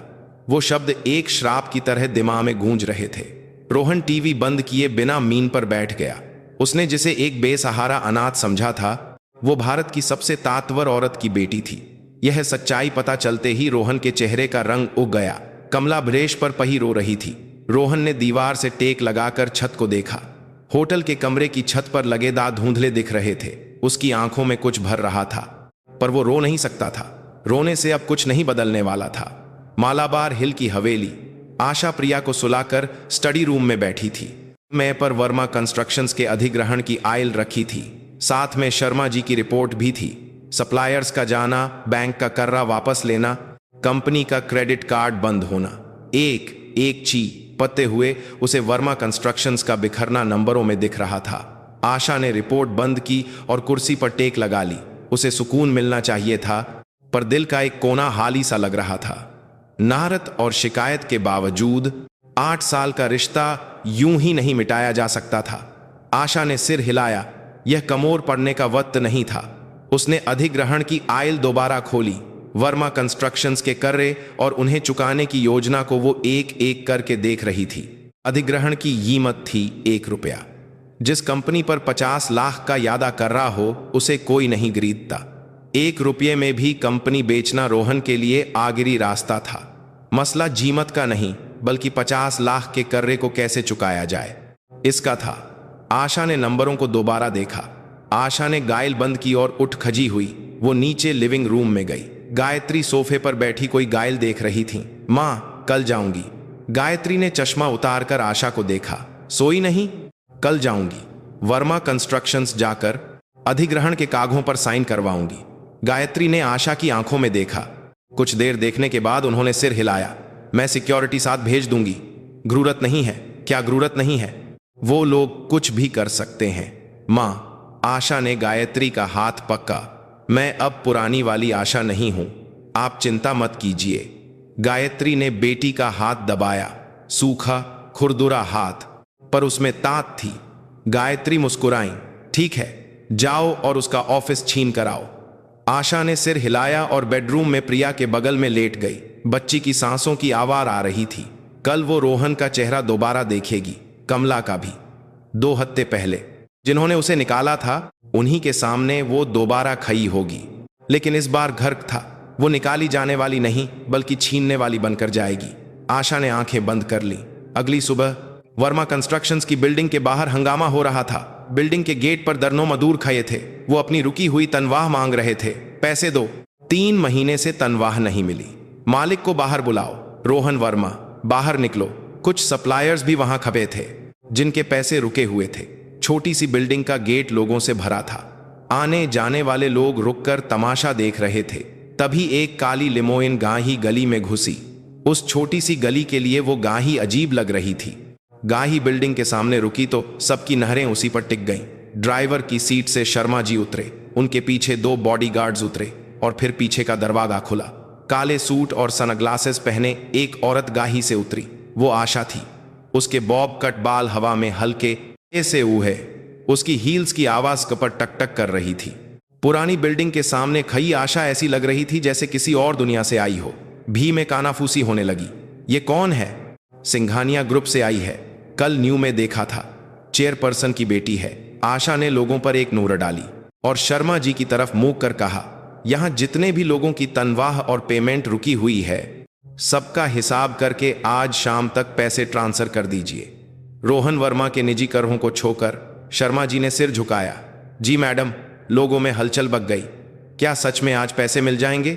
वो शब्द एक श्राप की तरह दिमाग में गूंज रहे थे। रोहन टीवी बंद किए बिना मीन पर बैठ गया। उसने जिसे एक बेसहारा अनाथ समझा था, वो भारत की सबसे ताकतवर औरत की बेटी थी। यह सच्चाई पता चलते ही रोहन के चेहरे का रंग उग गया। कमला ब्रेश पर पही रो रही थी। रोहन ने दीवार से टेक लगाकर छत को देखा। होटल के कमरे की छत पर लगे दाग धुंधले दिख रहे थे। उसकी आंखों में कुछ भर रहा था, पर वो रो नहीं सकता था। रोने से अब कुछ नहीं बदलने वाला था। मालाबार हिल की हवेली। आशा प्रिया को सुलाकर स्टडी रूम में बैठी थी। मैं पर वर्मा कंस्ट्रक्शंस के अधिग्रहण की आइल रखी थी। साथ में शर्मा जी की रिपोर्ट भी थी। सप्लायर्स का जाना, बैंक का कर्रा वापस लेना, कंपनी का क्रेडिट कार्ड बंद होना। एक एक चीज पते हुए उसे वर्मा कंस्ट्रक्शंस का बिखरना नंबरों में दिख रहा था। आशा ने रिपोर्ट बंद की और कुर्सी पर टेक लगा ली। उसे सुकून मिलना चाहिए था, पर दिल का एक कोना हाली सा लग रहा था। नारत और शिकायत के बावजूद 8 साल का रिश्ता यूं ही नहीं मिटाया जा सकता था। आशा ने सिर हिलाया। यह कमोर पड़ने का वक्त नहीं था। उसने अधिग्रहण की आइल दोबारा खोली। वर्मा कंस्ट्रक्शंस के कर्रे और उन्हें चुकाने की योजना को वो एक एक करके देख रही थी। अधिग्रहण की कीमत थी 1 रुपया। जिस कंपनी पर 50 लाख का यादा कर रहा हो, उसे कोई नहीं खरीदता। 1 रुपये में भी कंपनी बेचना रोहन के लिए आखिरी रास्ता था। मसला कीमत का नहीं, बल्कि 50 लाख के कर्रे को कैसे चुकाया जाए, इसका था। आशा ने नंबरों को दोबारा देखा। आशा ने गाइल बंद की और उठ खजी हुई। वो नीचे लिविंग रूम में गई। गायत्री सोफे पर बैठी कोई गाइल देख रही थी। माँ, कल जाऊंगी। गायत्री ने चश्मा उतारकर आशा को देखा। सोई नहीं? कल जाऊंगी। वर्मा कंस्ट्रक्शंस जाकर अधिग्रहण के कागजों पर साइन करवाऊंगी। गायत्री ने आशा की आंखों में देखा। कुछ देर देखने के बाद उन्होंने सिर हिलाया। मैं सिक्योरिटी साथ भेज दूंगी। जरूरत नहीं है। क्या जरूरत नहीं है? वो लोग कुछ भी कर सकते हैं। माँ, आशा ने गायत्री का हाथ पक्का। मैं अब पुरानी वाली आशा नहीं हूं, आप चिंता मत कीजिए। गायत्री ने बेटी का हाथ दबाया, सूखा खुरदुरा हाथ, पर उसमें ताकत थी। गायत्री मुस्कुराई। ठीक है, जाओ और उसका ऑफिस छीन कर आओ। आशा ने सिर हिलाया और बेडरूम में प्रिया के बगल में लेट गई। बच्ची की सांसों की आवाज आ रही थी। कल वो रोहन का चेहरा दोबारा देखेगी, कमला का भी। 2 हफ्ते पहले जिन्होंने उसे निकाला था, उन्हीं के सामने वो दोबारा खई होगी। लेकिन इस बार घर था। वो निकाली जाने वाली नहीं, बल्कि छीनने वाली बनकर जाएगी। आशा ने आंखें बंद कर ली। अगली सुबह वर्मा कंस्ट्रक्शंस की बिल्डिंग के बाहर हंगामा हो रहा था। बिल्डिंग के गेट पर दर्जनों मजदूर खड़े थे। वो अपनी रुकी हुई तनख्वाह मांग रहे थे। पैसे दो। 3 महीने से तनख्वाह नहीं मिली। मालिक को बाहर बुलाओ। रोहन वर्मा, बाहर निकलो। कुछ सप्लायर्स भी वहां खड़े थे, जिनके पैसे रुके हुए थे। छोटी सी बिल्डिंग का गेट लोगों से भरा था। आने जाने वाले लोग रुककर तमाशा देख रहे थे। तभी एक काली लिमोइन गाही गली में घुसी। उस छोटी सी गली के लिए वो गाही अजीब लग रही थी। गाही बिल्डिंग के सामने रुकी तो सबकी नहरें उसी पर टिक गईं। ड्राइवर की सीट से शर्मा जी उतरे, उनके पीछे 2 बॉडीगार्ड्स उतरे और फिर पीछे का दरवाजा खुला। काले सूट और सनग्लासेस पहने एक औरत गाही से उतरी। वो आशा थी। उसके बॉब कट बाल हवा में हल्के ऐसे उहे। उसकी हील्स की आवाज कपट टक टक कर रही थी। पुरानी बिल्डिंग के सामने खड़ी आशा ऐसी लग रही थी जैसे किसी और दुनिया से आई हो। भी में कानाफूसी होने लगी। ये कौन है? सिंघानिया ग्रुप से आई है, कल न्यू में देखा था, चेयरपर्सन की बेटी है। आशा ने लोगों पर एक नूर डाली और शर्मा जी की तरफ मुंह कर कहा, यहां जितने भी लोगों की तनख्वाह और पेमेंट रुकी हुई है, सबका हिसाब करके आज शाम तक पैसे ट्रांसफर कर दीजिए। रोहन वर्मा के निजी करों को छोकर शर्मा जी ने सिर झुकाया। जी मैडम। लोगों में हलचल बक गई। क्या सच में आज पैसे मिल जाएंगे?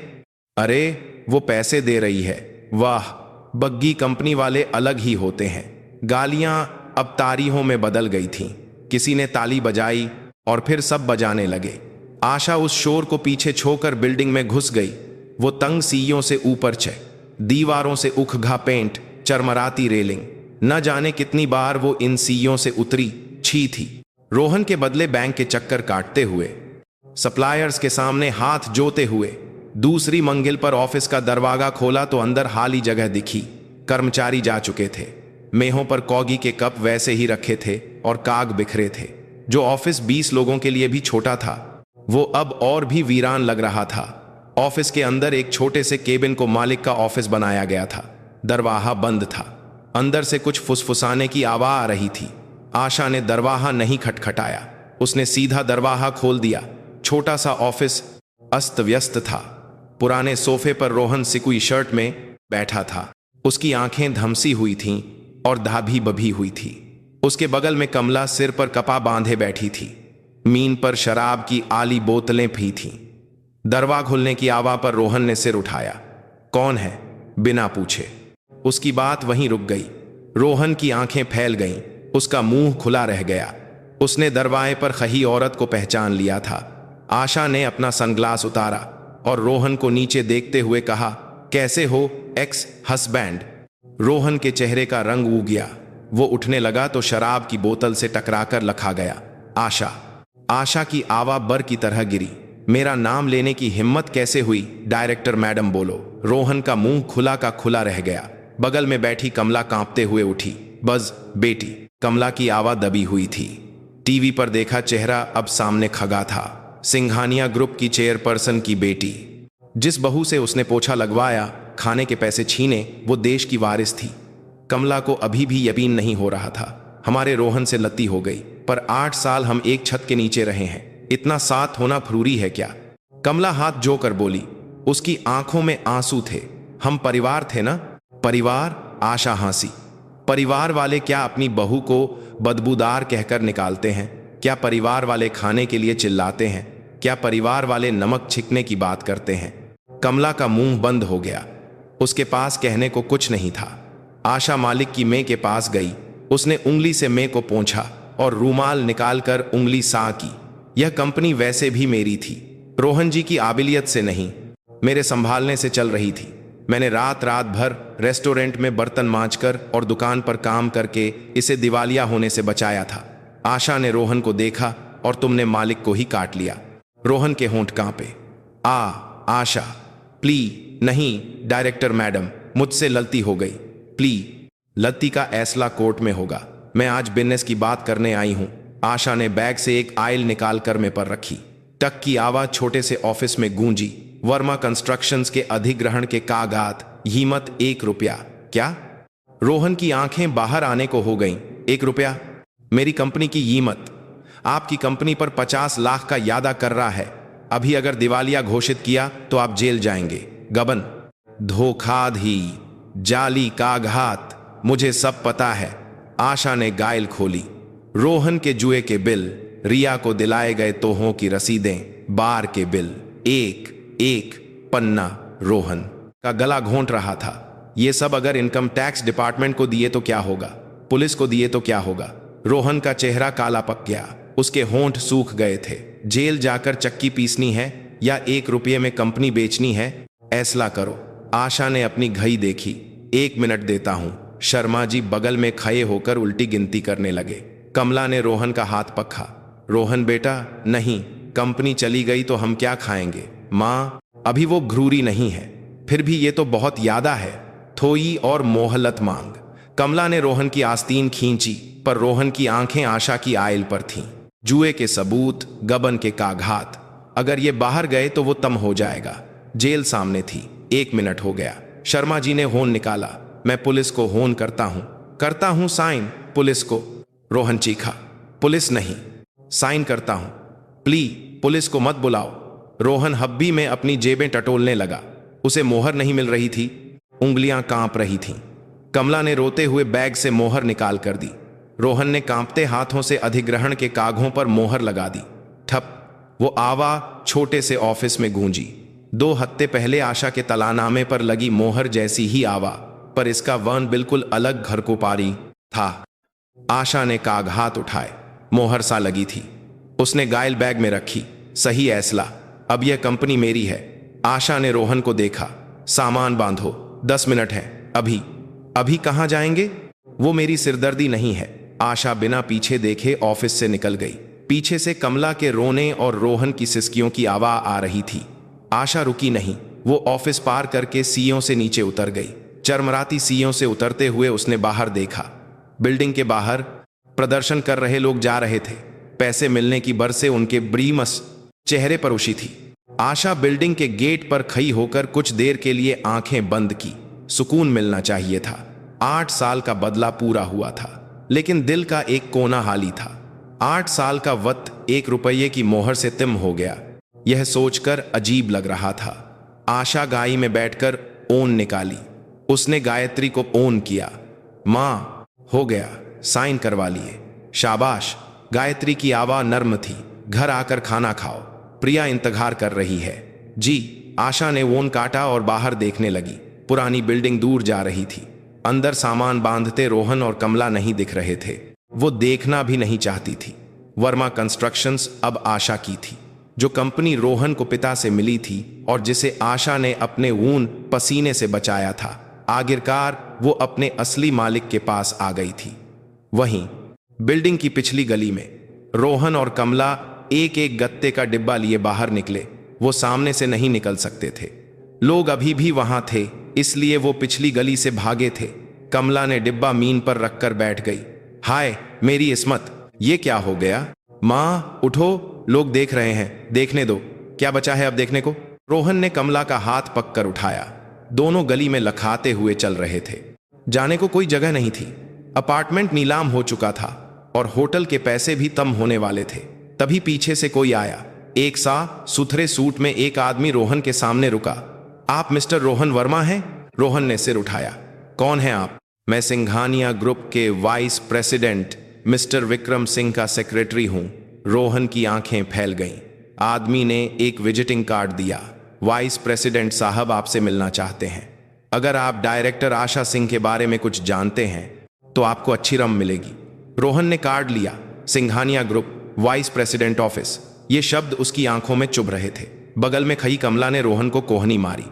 अरे वो पैसे दे रही है। वाह, बग्गी कंपनी वाले अलग ही होते हैं। गालियां अब तारीहों में बदल गई थीं। किसी ने ताली बजाई और फिर सब बजाने लगे। आशा उस शोर को पीछे छोड़कर बिल्डिंग में घुस गई। वो तंग सीढ़ियों से ऊपर चढ़, दीवारों से उखघा पेंट, चरमराती रेलिंग, न जाने कितनी बार वो इन सीढ़ियों से उतरी छी थी। रोहन के बदले बैंक के चक्कर काटते हुए, सप्लायर्स के सामने हाथ जोते हुए दूसरी मंजिल पर ऑफिस का दरवाजा खोला तो अंदर खाली जगह दिखी। कर्मचारी जा चुके थे। मेहों पर कॉगी के कप वैसे ही रखे थे और काग बिखरे थे। जो ऑफिस 20 लोगों के लिए भी छोटा था, वो अब और भी वीरान लग रहा था। ऑफिस के अंदर एक छोटे से केबिन को मालिक का ऑफिस बनाया गया था। दरवाजा बंद था। अंदर से कुछ फुसफुसाने की आवाज आ रही थी। आशा ने दरवाजा नहीं खटखटाया, उसने सीधा दरवाजा खोल दिया। छोटा सा ऑफिस अस्त व्यस्त था। पुराने सोफे पर रोहन सिकुई शर्ट में बैठा था। उसकी आंखें धमसी हुई थीं और धाभी बभी हुई थी। उसके बगल में कमला सिर पर कपा बांधे बैठी थी। मीन पर शराब की आली बोतलें भी थीं। दरवाजा खुलने की आवाज पर रोहन ने सिर उठाया। कौन है? बिना पूछे। उसकी बात वहीं रुक गई। रोहन की आंखें फैल गईं, उसका मुंह खुला रह गया। उसने दरवाजे पर खड़ी औरत को पहचान लिया था। आशा ने अपना सनग्लास उतारा और रोहन को नीचे देखते हुए कहा, कैसे हो एक्स हस्बैंड? रोहन के चेहरे का रंग उग गया। वो उठने लगा तो शराब की बोतल से टकराकर लखा गया। आशा। आशा की आवाज बर की तरह गिरी। मेरा नाम लेने की हिम्मत कैसे हुई? डायरेक्टर मैडम बोलो। रोहन का मुंह खुला का खुला रह गया। बगल में बैठी कमला कांपते हुए उठी। बस बेटी। कमला की आवाज दबी हुई थी। टीवी पर देखा चेहरा अब सामने खगा था। सिंघानिया ग्रुप की चेयरपर्सन की बेटी। जिस बहू से उसने पोछा लगवाया, खाने के पैसे छीने, वो देश की वारिस थी। कमला को अभी भी यकीन नहीं हो रहा था। हमारे रोहन से लती हो गई, पर 8 साल हम एक छत के नीचे रहे हैं। इतना साथ होना जरूरी है क्या? कमला हाथ जोकर बोली। उसकी आंखों में आंसू थे। हम परिवार थे ना? परिवार? आशा हंसी। परिवार वाले क्या अपनी बहू को बदबूदार कहकर निकालते हैं? क्या परिवार वाले खाने के लिए चिल्लाते हैं? क्या परिवार वाले नमक छिकने की बात करते हैं? कमला का मुंह बंद हो गया। उसके पास कहने को कुछ नहीं था। आशा मालिक की में के पास गई। उसने उंगली से में को पोंछा और रूमाल निकालकर उंगली सा की। यह कंपनी वैसे भी मेरी थी, रोहन जी की आबिलियत से नहीं, मेरे संभालने से चल रही थी। मैंने रात भर रेस्टोरेंट में बर्तन मांजकर और दुकान पर काम करके इसे दिवालिया होने से बचाया था। आशा ने रोहन को देखा और तुमने मालिक को ही काट लिया। रोहन के होंठ कांपे। आशा प्लीज। नहीं डायरेक्टर मैडम, मुझसे गलती हो गई, प्लीज। गलती का फैसला कोर्ट में होगा। मैं आज बिजनेस की बात करने आई हूं। आशा ने बैग से एक आइल निकालकर में पर रखी। टक की आवाज छोटे से ऑफिस में गूंजी। वर्मा कंस्ट्रक्शंस के अधिग्रहण के कागजात, कीमत 1 रुपया। क्या? रोहन की आंखें बाहर आने को हो गईं। 1 रुपया? मेरी कंपनी की कीमत आपकी कंपनी पर 50 लाख का यादा कर रहा है। अभी अगर दिवालिया घोषित किया तो आप जेल जाएंगे। गबन, धोखाधड़ी, जाली कागजात, मुझे सब पता है। आशा ने गाइल खोली। रोहन के जुए के बिल, रिया को दिलाए गए तोहों की रसीदें, बार के बिल, एक पन्ना। रोहन का गला घोंट रहा था। ये सब अगर इनकम टैक्स डिपार्टमेंट को दिए तो क्या होगा? पुलिस को दिए तो क्या होगा? रोहन का चेहरा काला पक गया। उसके होंठ सूख गए थे। जेल जाकर चक्की पीसनी है या 1 रुपये में कंपनी बेचनी है? ऐसला करो। आशा ने अपनी घड़ी देखी। 1 मिनट देता हूं। शर्मा जी बगल में खड़े होकर उल्टी गिनती करने लगे। कमला ने रोहन का हाथ पकड़ा। रोहन बेटा, नहीं, कंपनी चली गई तो हम क्या खाएंगे? माँ, अभी वो घरूरी नहीं है, फिर भी ये तो बहुत यादा है, थोड़ी और मोहलत मांग। कमला ने रोहन की आस्तीन खींची, पर रोहन की आंखें आशा की आयल पर थीं। जुए के सबूत, गबन के कागजात, अगर ये बाहर गए तो वो तम हो जाएगा। जेल सामने थी। 1 मिनट हो गया। शर्मा जी ने होन निकाला। मैं पुलिस को होन करता हूं साइन, पुलिस को। रोहन चीखा। पुलिस नहीं, साइन करता हूं। पुलिस को मत बुलाओ। रोहन हब्बी में अपनी जेबें टटोलने लगा। उसे मोहर नहीं मिल रही थी, उंगलियां कांप रही थीं। कमला ने रोते हुए बैग से मोहर निकाल कर दी। रोहन ने कांपते हाथों से अधिग्रहण के कागजों पर मोहर लगा दी। ठप। वो आवाज छोटे से ऑफिस में गूंजी। 2 हफ्ते पहले आशा के तलानामे पर लगी मोहर जैसी ही आवाज, पर इसका वर्ण बिल्कुल अलग घर को पारी था। आशा ने कागजात उठाए। मोहर सा लगी थी। उसने गायल बैग में रखी। सही ऐसला, अब यह कंपनी मेरी है। आशा ने रोहन को देखा। सामान बांधो, 10 मिनट है। अभी कहाँ जाएंगे? वो मेरी सिरदर्दी नहीं है। आशा बिना पीछे देखे ऑफिस से निकल गई। पीछे से कमला के रोने और रोहन की सिसकियों की आवाज आ रही थी। आशा रुकी नहीं। वो ऑफिस पार करके सीढ़ियों से नीचे उतर गई। चरमराती सीढ़ियों से उतरते हुए उसने बाहर देखा। बिल्डिंग के बाहर प्रदर्शन कर रहे लोग जा रहे थे। पैसे मिलने की बरसें उनके ब्रीमस चेहरे पर उछी थी। आशा बिल्डिंग के गेट पर खड़ी होकर कुछ देर के लिए आंखें बंद की। सुकून मिलना चाहिए था। 8 साल का बदला पूरा हुआ था, लेकिन दिल का एक कोना खाली था। 8 साल का वक्त 1 रुपये की मोहर से तिम हो गया। यह सोचकर अजीब लग रहा था। आशा गाड़ी में बैठकर ओन निकाली। उसने गायत्री को ओन किया। माँ, हो गया, साइन करवा लिए। शाबाश। गायत्री की आवाज नर्म थी। घर आकर खाना खाओ, प्रिया इंतजार कर रही है। जी। आशा ने ओन काटा और बाहर देखने लगी। पुरानी बिल्डिंग दूर जा रही थी। अंदर सामान बांधते रोहन और कमला नहीं दिख रहे थे। वो देखना भी नहीं चाहती थी। वर्मा कंस्ट्रक्शंस अब आशा की थी, जो कंपनी रोहन को पिता से मिली थी और जिसे आशा ने अपने ऊन पसीने से बचाया था। आखिरकार वो अपने असली मालिक के पास आ गई थी। वहीं बिल्डिंग की पिछली गली में रोहन और कमला एक एक गत्ते का डिब्बा लिए बाहर निकले। वो सामने से नहीं निकल सकते थे। लोग अभी भी वहां थे, इसलिए वो पिछली गली से भागे थे। कमला ने डिब्बा मीन पर रखकर बैठ गई। हाय मेरी इस्मत, ये क्या हो गया? माँ उठो, लोग देख रहे हैं, देखने दो। क्या बचा है अब देखने को? रोहन ने कमला का हाथ पककर उठाया। दोनों गली में लखाते हुए चल रहे थे। जाने को कोई जगह नहीं थी। अपार्टमेंट नीलाम हो चुका था और होटल के पैसे भी तम होने वाले थे। तभी पीछे से कोई आया। एक साफ सुथरे सूट में एक आदमी रोहन के सामने रुका। आप मिस्टर रोहन वर्मा हैं? रोहन ने सिर उठाया। कौन है आप? मैं सिंघानिया ग्रुप के vice president mister Vikram Singh का सेक्रेटरी हूं। रोहन की आंखें फैल गईं। आदमी ने एक विजिटिंग कार्ड दिया। वाइस प्रेसिडेंट साहब आपसे मिलना चाहते हैं। अगर आप डायरेक्टर आशा सिंह के बारे में कुछ जानते हैं तो आपको अच्छी रम मिलेगी। रोहन ने कार्ड लिया। Singhania group, vice president office, ये शब्द उसकी आंखों में चुभ रहे थे। बगल में खड़ी कमला ने रोहन को कोहनी मारी।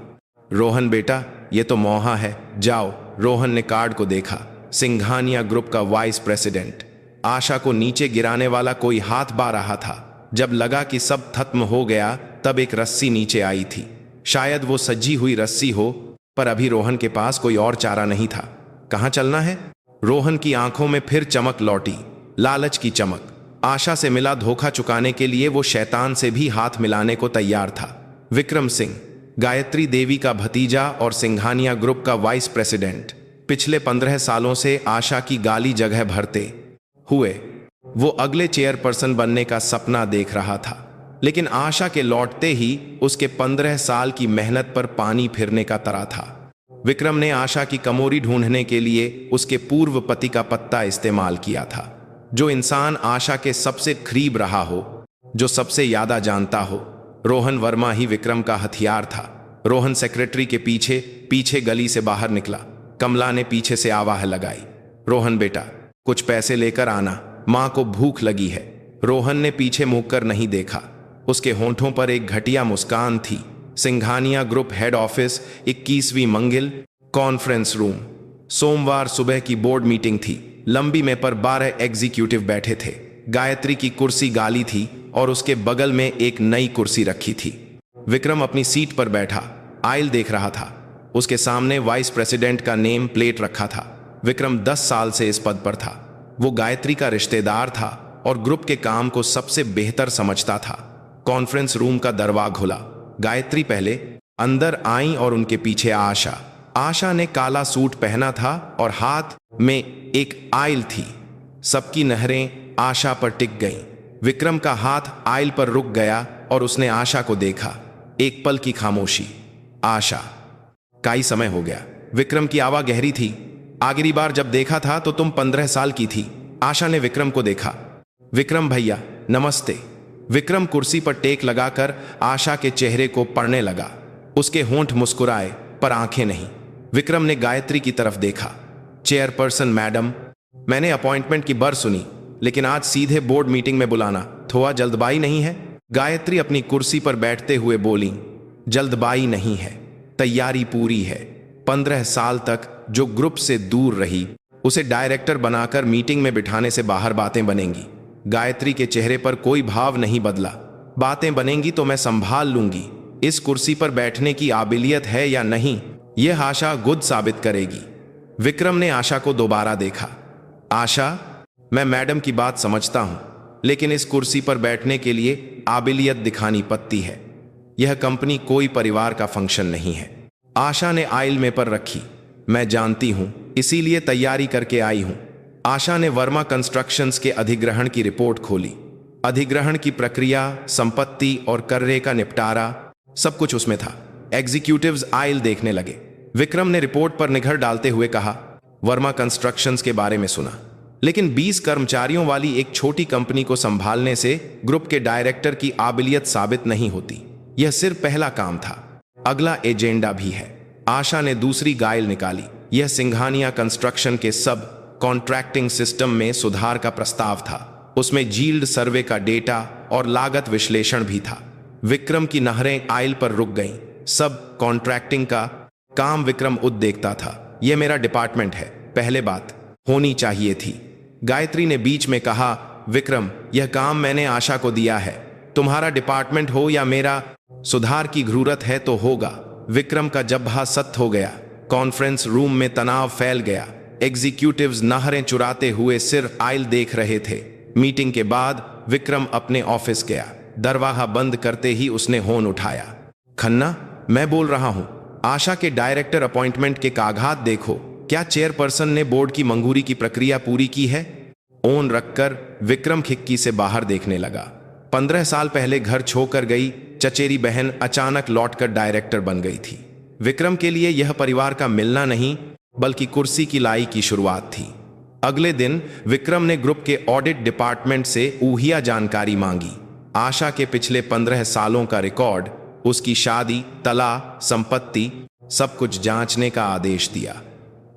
रोहन बेटा, ये तो मोहा है, जाओ। रोहन ने कार्ड को देखा। सिंघानिया ग्रुप का वाइस प्रेसिडेंट। आशा को नीचे गिराने वाला कोई हाथ बा रहा था। जब लगा कि सब खत्म हो गया, तब एक रस्सी नीचे आई थी। शायद वो सजी हुई रस्सी हो, पर अभी रोहन के पास कोई और चारा नहीं था। कहाँ चलना है? रोहन की आंखों में फिर चमक लौटी, लालच की चमक। आशा से मिला धोखा चुकाने के लिए वो शैतान से भी हाथ मिलाने को तैयार था। विक्रम सिंह, गायत्री देवी का भतीजा और सिंघानिया ग्रुप का वाइस प्रेसिडेंट, पिछले 15 सालों से आशा की गाली जगह भरते हुए वो अगले चेयरपर्सन बनने का सपना देख रहा था। लेकिन आशा के लौटते ही उसके 15 साल की मेहनत पर पानी फिरने का तरा था। विक्रम ने आशा की कमोरी ढूंढने के लिए उसके पूर्व पति का पत्ता इस्तेमाल किया था। जो इंसान आशा के सबसे करीब रहा हो, जो सबसे ज्यादा जानता हो, रोहन वर्मा ही विक्रम का हथियार था। रोहन सेक्रेटरी के पीछे पीछे गली से बाहर निकला। कमला ने पीछे से आवाज लगाई, रोहन बेटा, कुछ पैसे लेकर आना, मां को भूख लगी है। रोहन ने पीछे मुड़कर नहीं देखा। उसके होंठों पर एक घटिया मुस्कान थी। सिंघानिया ग्रुप हेड ऑफिस, 21वीं मंजिल, कॉन्फ्रेंस रूम। सोमवार सुबह की बोर्ड मीटिंग थी। लंबी में पर 12 एग्जीक्यूटिव बैठे थे। गायत्री की कुर्सी गाली थी और उसके बगल में एक नई कुर्सी रखी थी। विक्रम अपनी सीट पर बैठा आयल देख रहा था। उसके सामने वाइस प्रेसिडेंट का नेम प्लेट रखा था। विक्रम 10 साल से इस पद पर था। वो गायत्री का रिश्तेदार था और ग्रुप के काम को सबसे बेहतर समझता था। कॉन्फ्रेंस रूम का दरवाजा खुला। गायत्री पहले अंदर आई और उनके पीछे आशा। आशा ने काला सूट पहना था और हाथ में एक आयल थी। सबकी नजरें आशा पर टिक गईं। विक्रम का हाथ आयल पर रुक गया और उसने आशा को देखा। एक पल की खामोशी। आशा, काई समय हो गया। विक्रम की आवाज गहरी थी। आखिरी बार जब देखा था तो तुम 15 साल की थी। आशा ने विक्रम को देखा। विक्रम भैया नमस्ते। विक्रम कुर्सी पर टेक लगाकर आशा के चेहरे को पढ़ने लगा। उसके होंठ मुस्कुराए पर आंखें नहीं। विक्रम ने गायत्री की तरफ देखा। चेयरपर्सन मैडम, मैंने अपॉइंटमेंट की बर सुनी, लेकिन आज सीधे बोर्ड मीटिंग में बुलाना थोड़ा जल्दबाजी नहीं है? गायत्री अपनी कुर्सी पर बैठते हुए बोली, जल्दबाजी नहीं है, तैयारी पूरी है। 15 साल तक जो ग्रुप से दूर रही, उसे डायरेक्टर बनाकर मीटिंग में बिठाने से बाहर बातें बनेंगी। गायत्री के चेहरे पर कोई भाव नहीं बदला। बातें बनेंगी तो मैं संभाल लूंगी। इस कुर्सी पर बैठने की काबिलियत है या नहीं, यह आशा खुद साबित करेगी। विक्रम ने आशा को दोबारा देखा। आशा, मैं मैडम की बात समझता हूं, लेकिन इस कुर्सी पर बैठने के लिए काबिलियत दिखानी पड़ती है। यह कंपनी कोई परिवार का फंक्शन नहीं है। आशा ने आयल में पर रखी। मैं जानती हूं, इसीलिए तैयारी करके आई हूं। आशा ने वर्मा कंस्ट्रक्शंस के अधिग्रहण की रिपोर्ट खोली। अधिग्रहण की प्रक्रिया, संपत्ति और कर्रे का निपटारा, सब कुछ उसमें था। एग्जीक्यूटिव्स आयल देखने लगे। विक्रम ने रिपोर्ट पर निगाह डालते हुए कहा, वर्मा कंस्ट्रक्शंस के बारे में सुना, लेकिन 20 कर्मचारियों वाली एक छोटी कंपनी को संभालने से ग्रुप के डायरेक्टर की काबिलियत साबित नहीं होती। यह सिर्फ पहला काम था, अगला एजेंडा भी है। आशा ने दूसरी गाइल निकाली। यह सिंघानिया कंस्ट्रक्शन के सब कॉन्ट्रैक्टिंग सिस्टम में सुधार का प्रस्ताव था। उसमें जील्ड सर्वे का डेटा और लागत विश्लेषण भी था। विक्रम की नहरें आयल पर रुक गईं। सब कॉन्ट्रैक्टिंग का काम विक्रम उद देखता था। यह मेरा डिपार्टमेंट है, पहले बात होनी चाहिए थी। गायत्री ने बीच में कहा, विक्रम, यह काम मैंने आशा को दिया है। तुम्हारा डिपार्टमेंट हो या मेरा, सुधार की जरूरत है तो होगा। विक्रम का जब्हा सख्त हो गया। कॉन्फ्रेंस रूम में तनाव फैल गया। एग्जीक्यूटिव्स नहरें चुराते हुए सिर्फ आयल देख रहे थे। मीटिंग के बाद विक्रम अपने ऑफिस गया। दरवाजा बंद करते ही उसने होन उठाया। खन्ना, मैं बोल रहा हूं। आशा के डायरेक्टर अपॉइंटमेंट के कागजात देखो। क्या चेयरपर्सन ने बोर्ड की मंजूरी की प्रक्रिया पूरी की है? ओन रखकर विक्रम खिड़की से बाहर देखने लगा। 15 साल पहले घर छोड़कर गई चचेरी बहन अचानक लौटकर डायरेक्टर बन गई थी। विक्रम के लिए यह परिवार का मिलना नहीं, बल्कि कुर्सी की लाई की शुरुआत थी। अगले दिन विक्रम ने ग्रुप के ऑडिट डिपार्टमेंट से ऊहिया जानकारी मांगी। आशा के पिछले 15 सालों का रिकॉर्ड, उसकी शादी, तलाक, संपत्ति, सब कुछ जांचने का आदेश दिया।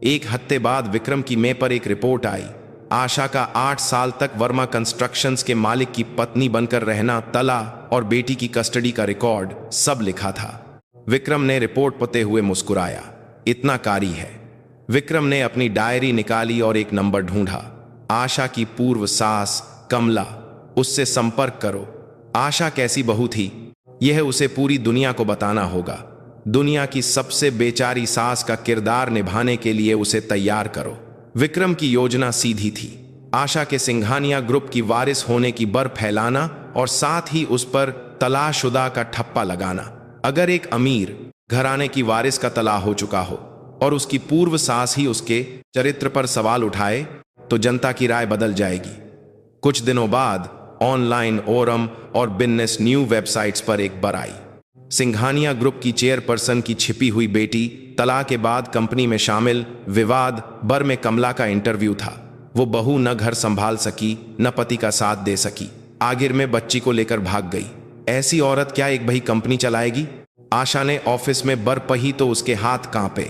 एक हफ्ते बाद विक्रम की मेज पर एक रिपोर्ट आई। आशा का 8 साल तक वर्मा कंस्ट्रक्शंस के मालिक की पत्नी बनकर रहना, तलाक और बेटी की कस्टडी का रिकॉर्ड, सब लिखा था। विक्रम ने रिपोर्ट पढ़ते हुए मुस्कुराया। इतना कारी है। विक्रम ने अपनी डायरी निकाली और एक नंबर ढूंढा। आशा की पूर्व सास कमला, उससे संपर्क करो। आशा कैसी बहू थी, यह उसे पूरी दुनिया को बताना होगा। दुनिया की सबसे बेचारी सास का किरदार निभाने के लिए उसे तैयार करो। विक्रम की योजना सीधी थी। आशा के सिंघानिया ग्रुप की वारिस होने की बर फैलाना और साथ ही उस पर तलाशुदा का ठप्पा लगाना। अगर एक अमीर घराने की वारिस का तलाक हो चुका हो और उसकी पूर्व सास ही उसके चरित्र पर सवाल उठाए, तो जनता की राय बदल जाएगी। कुछ दिनों बाद ऑनलाइन ओरम और बिजनेस न्यू वेबसाइट्स पर एक बर आई। सिंघानिया ग्रुप की चेयरपर्सन की छिपी हुई बेटी, तलाक के बाद कंपनी में शामिल, विवाद। बर में कमला का इंटरव्यू था। वो बहू न घर संभाल सकी, न पति का साथ दे सकी। आखिर में बच्ची को लेकर भाग गई। ऐसी औरत क्या एक भाई कंपनी चलाएगी? आशा ने ऑफिस में बर पही तो उसके हाथ कांपे,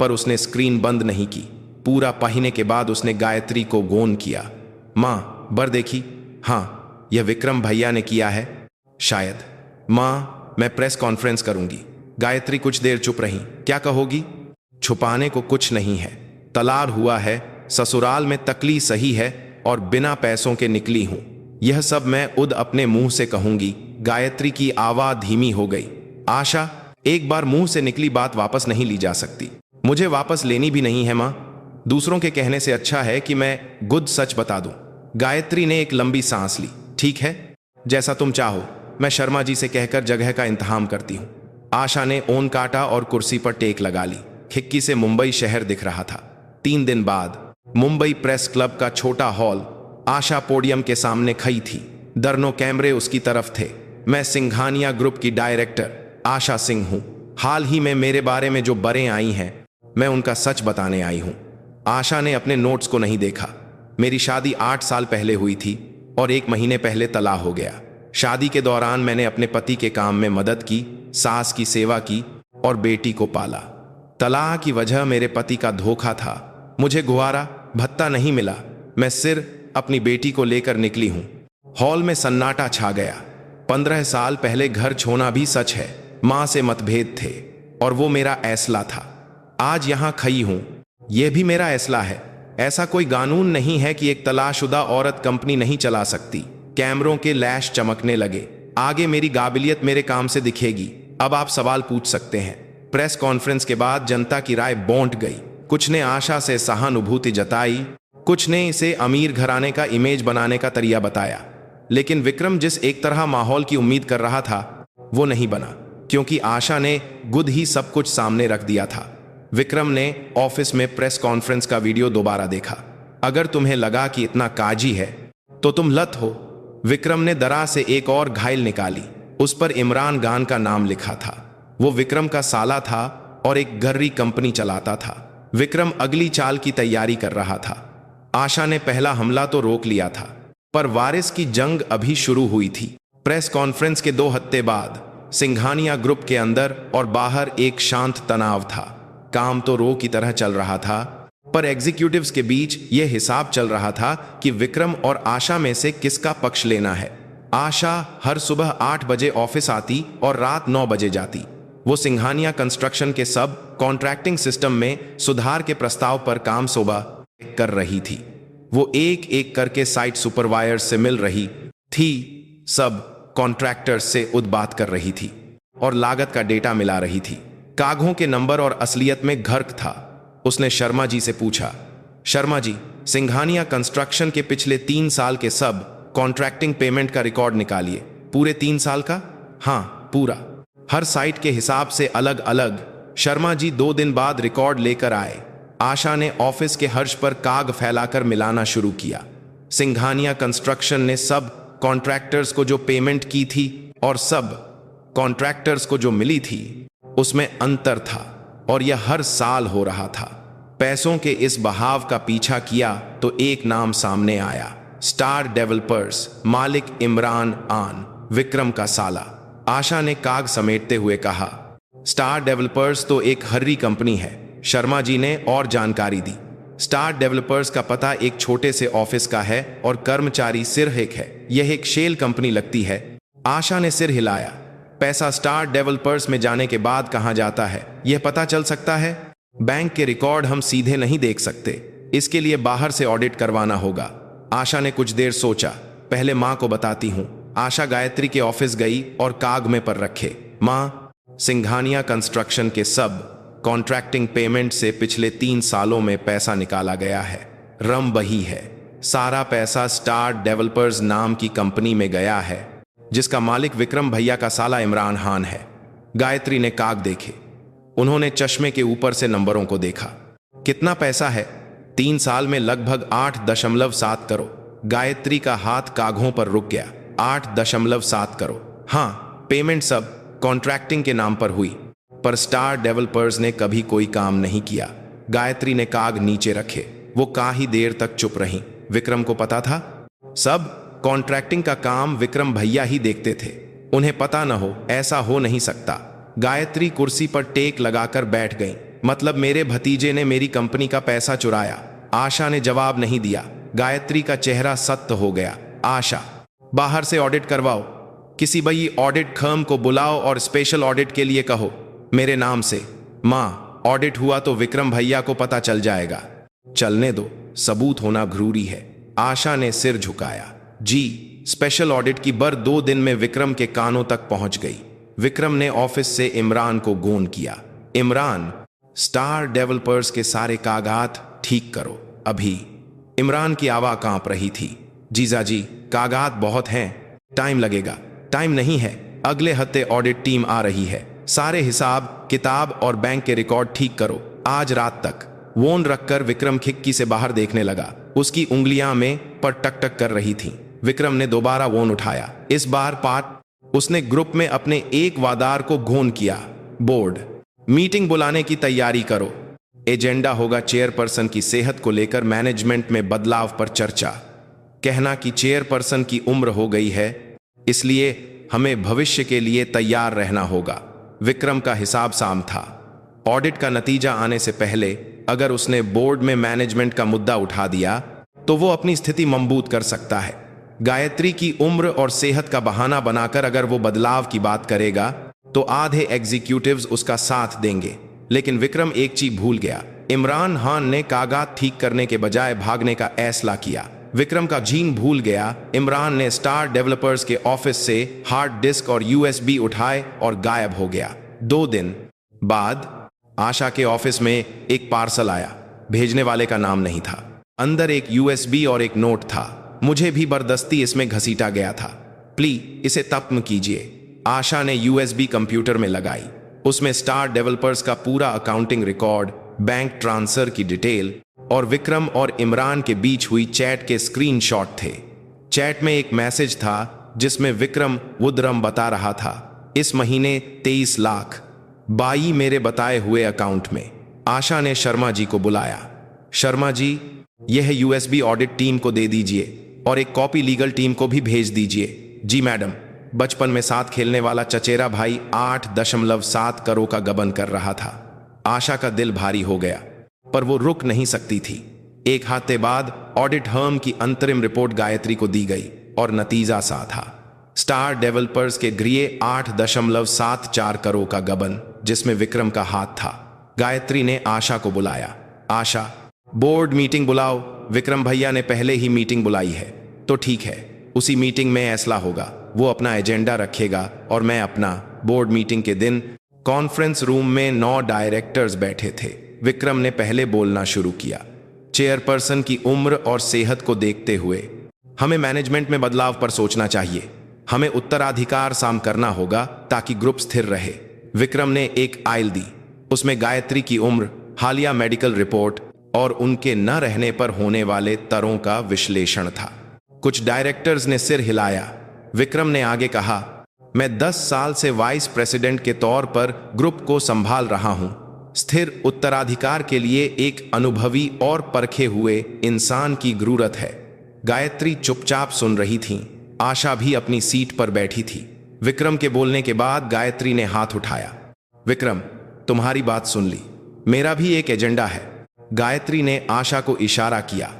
पर उसने स्क्रीन बंद नहीं की। पूरा पहने के बाद उसने गायत्री को गोन किया। माँ, बर देखी? हाँ, यह विक्रम भैया ने किया है। शायद। माँ, मैं प्रेस कॉन्फ्रेंस करूंगी। गायत्री कुछ देर चुप रही। क्या कहोगी? छुपाने को कुछ नहीं है। तलाक हुआ है, ससुराल में तकलीफ सही है और बिना पैसों के निकली हूं। यह सब मैं उद अपने मुंह से कहूंगी। गायत्री की आवाज धीमी हो गई। आशा, एक बार मुंह से निकली बात वापस नहीं ली जा सकती। मुझे वापस लेनी भी नहीं है माँ। दूसरों के कहने से अच्छा है कि मैं गुद सच बता दूं। गायत्री ने एक लंबी सांस ली। ठीक है, जैसा तुम चाहो। मैं शर्मा जी से कहकर जगह का इंतजाम करती हूँ। आशा ने ओन काटा और कुर्सी पर टेक लगा ली। खिड़की से मुंबई शहर दिख रहा था। 3 दिन बाद मुंबई प्रेस क्लब का छोटा हॉल। आशा पोडियम के सामने खड़ी थी। दर्जनों कैमरे उसकी तरफ थे। मैं सिंघानिया ग्रुप की डायरेक्टर आशा सिंह हूँ। हाल ही में मेरे बारे में जो खबरें आई हैं, मैं उनका सच बताने आई हूँ। आशा ने अपने नोट्स को नहीं देखा। मेरी शादी 8 साल पहले हुई थी और 1 महीने पहले तलाक हो गया। शादी के दौरान मैंने अपने पति के काम में मदद की, सास की सेवा की और बेटी को पाला। तलाक की वजह मेरे पति का धोखा था। मुझे गुजारा भत्ता नहीं मिला। मैं सिर्फ अपनी बेटी को लेकर निकली हूँ। हॉल में सन्नाटा छा गया। 15 साल पहले घर छोड़ना भी सच है। माँ से मतभेद थे और वो मेरा फैसला था। आज यहाँ खड़ी हूँ, यह भी मेरा फैसला है। ऐसा कोई कानून नहीं है कि एक तलाकशुदा औरत कंपनी नहीं चला सकती। कैमरों के लैश चमकने लगे। आगे मेरी काबिलियत मेरे काम से दिखेगी। अब आप सवाल पूछ सकते हैं। प्रेस कॉन्फ्रेंस के बाद जनता की राय बांट गई। कुछ ने आशा से सहानुभूति जताई, कुछ ने इसे अमीर घराने का इमेज बनाने का तरीका बताया। लेकिन विक्रम जिस एक तरह माहौल की उम्मीद कर रहा था, वो नहीं बना, क्योंकि आशा ने खुद ही सब कुछ सामने रख दिया था। विक्रम ने ऑफिस में प्रेस कॉन्फ्रेंस का वीडियो दोबारा देखा। अगर तुम्हें लगा कि इतना काजी है तो तुम लत हो। विक्रम ने दराज से एक और घायल निकाली। उस पर इमरान खान का नाम लिखा था। वो विक्रम का साला था और एक गर्री कंपनी चलाता था। विक्रम अगली चाल की तैयारी कर रहा था। आशा ने पहला हमला तो रोक लिया था, पर वारिस की जंग अभी शुरू हुई थी। प्रेस कॉन्फ्रेंस के 2 हफ्ते बाद सिंघानिया ग्रुप के अंदर और बाहर एक शांत तनाव था। काम तो रो की तरह चल रहा था, पर एग्जीक्यूटिव्स के बीच यह हिसाब चल रहा था कि विक्रम और आशा में से किसका पक्ष लेना है। आशा हर सुबह 8 बजे ऑफिस आती और रात 9 बजे जाती। वो सिंघानिया कंस्ट्रक्शन के सब कॉन्ट्रैक्टिंग सिस्टम में सुधार के प्रस्ताव पर काम सुबह कर रही थी। वो एक एक करके साइट सुपरवाइजर से मिल रही थी, सब कॉन्ट्रैक्टर्स से बात कर रही थी और लागत का डेटा मिला रही थी। कागजों के नंबर और असलियत में गर्क था। उसने शर्मा जी से पूछा, शर्मा जी, सिंघानिया कंस्ट्रक्शन के पिछले 3 साल के सब कॉन्ट्रैक्टिंग पेमेंट का रिकॉर्ड निकालिए। पूरे 3 साल का? हाँ, पूरा। हर साइट के हिसाब से अलग अलग। शर्मा जी 2 दिन बाद रिकॉर्ड लेकर आए। आशा ने ऑफिस के हर्ष पर काग फैलाकर मिलाना शुरू किया। सिंघानिया कंस्ट्रक्शन ने सब कॉन्ट्रैक्टर्स को जो पेमेंट की थी और सब कॉन्ट्रैक्टर्स को जो मिली थी, उसमें अंतर था और यह हर साल हो रहा था। पैसों के इस बहाव का पीछा किया तो एक नाम सामने आया, स्टार डेवलपर्स, मालिक इमरान खान, विक्रम का साला। आशा ने काग समेटते हुए कहा, स्टार डेवलपर्स तो एक हर्री कंपनी है। शर्मा जी ने और जानकारी दी। स्टार डेवलपर्स का पता एक छोटे से ऑफिस का है और कर्मचारी सिर्फ एक है। यह एक शेल कंपनी लगती है। आशा ने सिर हिलाया। पैसा स्टार डेवलपर्स में जाने के बाद कहां जाता है, यह पता चल सकता है? बैंक के रिकॉर्ड हम सीधे नहीं देख सकते, इसके लिए बाहर से ऑडिट करवाना होगा। आशा ने कुछ देर सोचा। पहले माँ को बताती हूँ। आशा गायत्री के ऑफिस गई और काग में पर रखे, माँ, सिंघानिया कंस्ट्रक्शन के सब कॉन्ट्रैक्टिंग पेमेंट से पिछले 3 सालों में पैसा निकाला गया है। रम वही है। सारा पैसा स्टार डेवलपर्स नाम की कंपनी में गया है, जिसका मालिक विक्रम भैया का साला इमरान खान है। गायत्री ने काग देखे। उन्होंने चश्मे के ऊपर से नंबरों को देखा। कितना पैसा है? 3 साल में लगभग 8.7 करोड़। गायत्री का हाथ कागजों पर रुक गया। 8.7 करोड़। हाँ, पेमेंट सब कॉन्ट्रैक्टिंग के नाम पर हुई, पर स्टार डेवलपर्स ने कभी कोई काम नहीं किया। गायत्री ने काग नीचे रखे। वो काफी देर तक चुप रहीं। विक्रम को पता था? सब कॉन्ट्रैक्टिंग का काम विक्रम भैया ही देखते थे। उन्हें पता न हो, ऐसा हो नहीं सकता। गायत्री कुर्सी पर टेक लगाकर बैठ गई। मतलब मेरे भतीजे ने मेरी कंपनी का पैसा चुराया? आशा ने जवाब नहीं दिया। गायत्री का चेहरा सख्त हो गया। आशा, बाहर से ऑडिट करवाओ। किसी बई ऑडिट फर्म को बुलाओ और स्पेशल ऑडिट के लिए कहो, मेरे नाम से। माँ, ऑडिट हुआ तो विक्रम भैया को पता चल जाएगा। चलने दो, सबूत होना जरूरी है। आशा ने सिर झुकाया। जी, स्पेशल ऑडिट की बर 2 दिन में विक्रम के कानों तक पहुंच गई। विक्रम ने ऑफिस से इमरान को गोन किया। इमरान, स्टार डेवलपर्स के सारे कागजात ठीक करो अभी। इमरान की आवाज कांप रही थी। जीजा जी, कागजात बहुत हैं, टाइम लगेगा। टाइम नहीं है, अगले हफ्ते ऑडिट टीम आ रही है। सारे हिसाब किताब और बैंक के रिकॉर्ड ठीक करो आज रात तक। वोन रखकर विक्रम खिड़की से बाहर देखने लगा। उसकी उंगलियां में पर टक टक कर रही थीं। विक्रम ने दोबारा वोन उठाया। इस बार पार्ट उसने ग्रुप में अपने एक वादार को घोन किया। बोर्ड मीटिंग बुलाने की तैयारी करो। एजेंडा होगा चेयरपर्सन की सेहत को लेकर मैनेजमेंट में बदलाव पर चर्चा। कहना कि चेयरपर्सन की उम्र हो गई है, इसलिए हमें भविष्य के लिए तैयार रहना होगा। विक्रम का हिसाब साम था। ऑडिट का नतीजा आने से पहले अगर उसने बोर्ड में मैनेजमेंट का मुद्दा उठा दिया तो वो अपनी स्थिति मजबूत कर सकता है। गायत्री की उम्र और सेहत का बहाना बनाकर अगर वो बदलाव की बात करेगा तो आधे एग्जीक्यूटिव्स उसका साथ देंगे। लेकिन विक्रम एक चीज भूल गया। इमरान खान ने कागजात ठीक करने के बजाय भागने का फैसला किया। विक्रम का जीन भूल गया। इमरान ने स्टार डेवलपर्स के ऑफिस से हार्ड डिस्क और यूएसबी उठाए और गायब हो गया। 2 दिन बाद आशा के ऑफिस में एक पार्सल आया। भेजने वाले का नाम नहीं था। अंदर एक यूएसबी और एक नोट था। मुझे भी बर्दस्ती इसमें घसीटा गया था। प्लीज इसे तप्म कीजिए। आशा ने यूएसबी कंप्यूटर में लगाई। उसमें स्टार डेवलपर्स का पूरा अकाउंटिंग रिकॉर्ड, बैंक ट्रांसफर की डिटेल और विक्रम और इमरान के बीच हुई चैट के स्क्रीनशॉट थे। चैट में एक मैसेज था जिसमें विक्रम वुद्रम बता रहा था, इस महीने 23 लाख 22 मेरे बताए हुए अकाउंट में। आशा ने शर्मा जी को बुलाया। शर्मा जी, यह यूएसबी ऑडिट टीम को दे दीजिए और एक कॉपी लीगल टीम को भी भेज दीजिए। जी मैडम। बचपन में साथ खेलने वाला चचेरा भाई 8.7 करोड़ का गबन कर रहा था। आशा का दिल भारी हो गया, पर वो रुक नहीं सकती थी। एक हफ्ते बाद ऑडिट फर्म की अंतरिम रिपोर्ट गायत्री को दी गई और नतीजा सा था। स्टार डेवलपर्स के गृह 8.74 करोड़ का गबन, जिसमें विक्रम का हाथ था। गायत्री ने आशा को बुलाया। आशा, बोर्ड मीटिंग बुलाओ। विक्रम भैया ने पहले ही मीटिंग बुलाई है। तो ठीक है, उसी मीटिंग में फैसला होगा। वो अपना एजेंडा रखेगा और मैं अपना। बोर्ड मीटिंग के दिन कॉन्फ्रेंस रूम में 9 डायरेक्टर्स बैठे थे। विक्रम ने पहले बोलना शुरू किया। चेयरपर्सन की उम्र और सेहत को देखते हुए हमें मैनेजमेंट में बदलाव पर सोचना चाहिए। हमें उत्तराधिकार साम करना होगा ताकि ग्रुप स्थिर रहे। विक्रम ने एक आइल दी। उसमें गायत्री की उम्र, हालिया मेडिकल रिपोर्ट और उनके न रहने पर होने वाले तरों का विश्लेषण था। कुछ डायरेक्टर्स ने सिर हिलाया। विक्रम ने आगे कहा, मैं 10 साल से वाइस प्रेसिडेंट के तौर पर ग्रुप को संभाल रहा हूं। स्थिर उत्तराधिकार के लिए एक अनुभवी और परखे हुए इंसान की जरूरत है। गायत्री चुपचाप सुन रही थीं। आशा भी अपनी सीट पर बैठी थी। विक्रम के बोलने के बाद गायत्री ने हाथ उठाया। विक्रम, तुम्हारी बात सुन ली। मेरा भी एक एजेंडा है। गायत्री ने आशा को इशारा किया।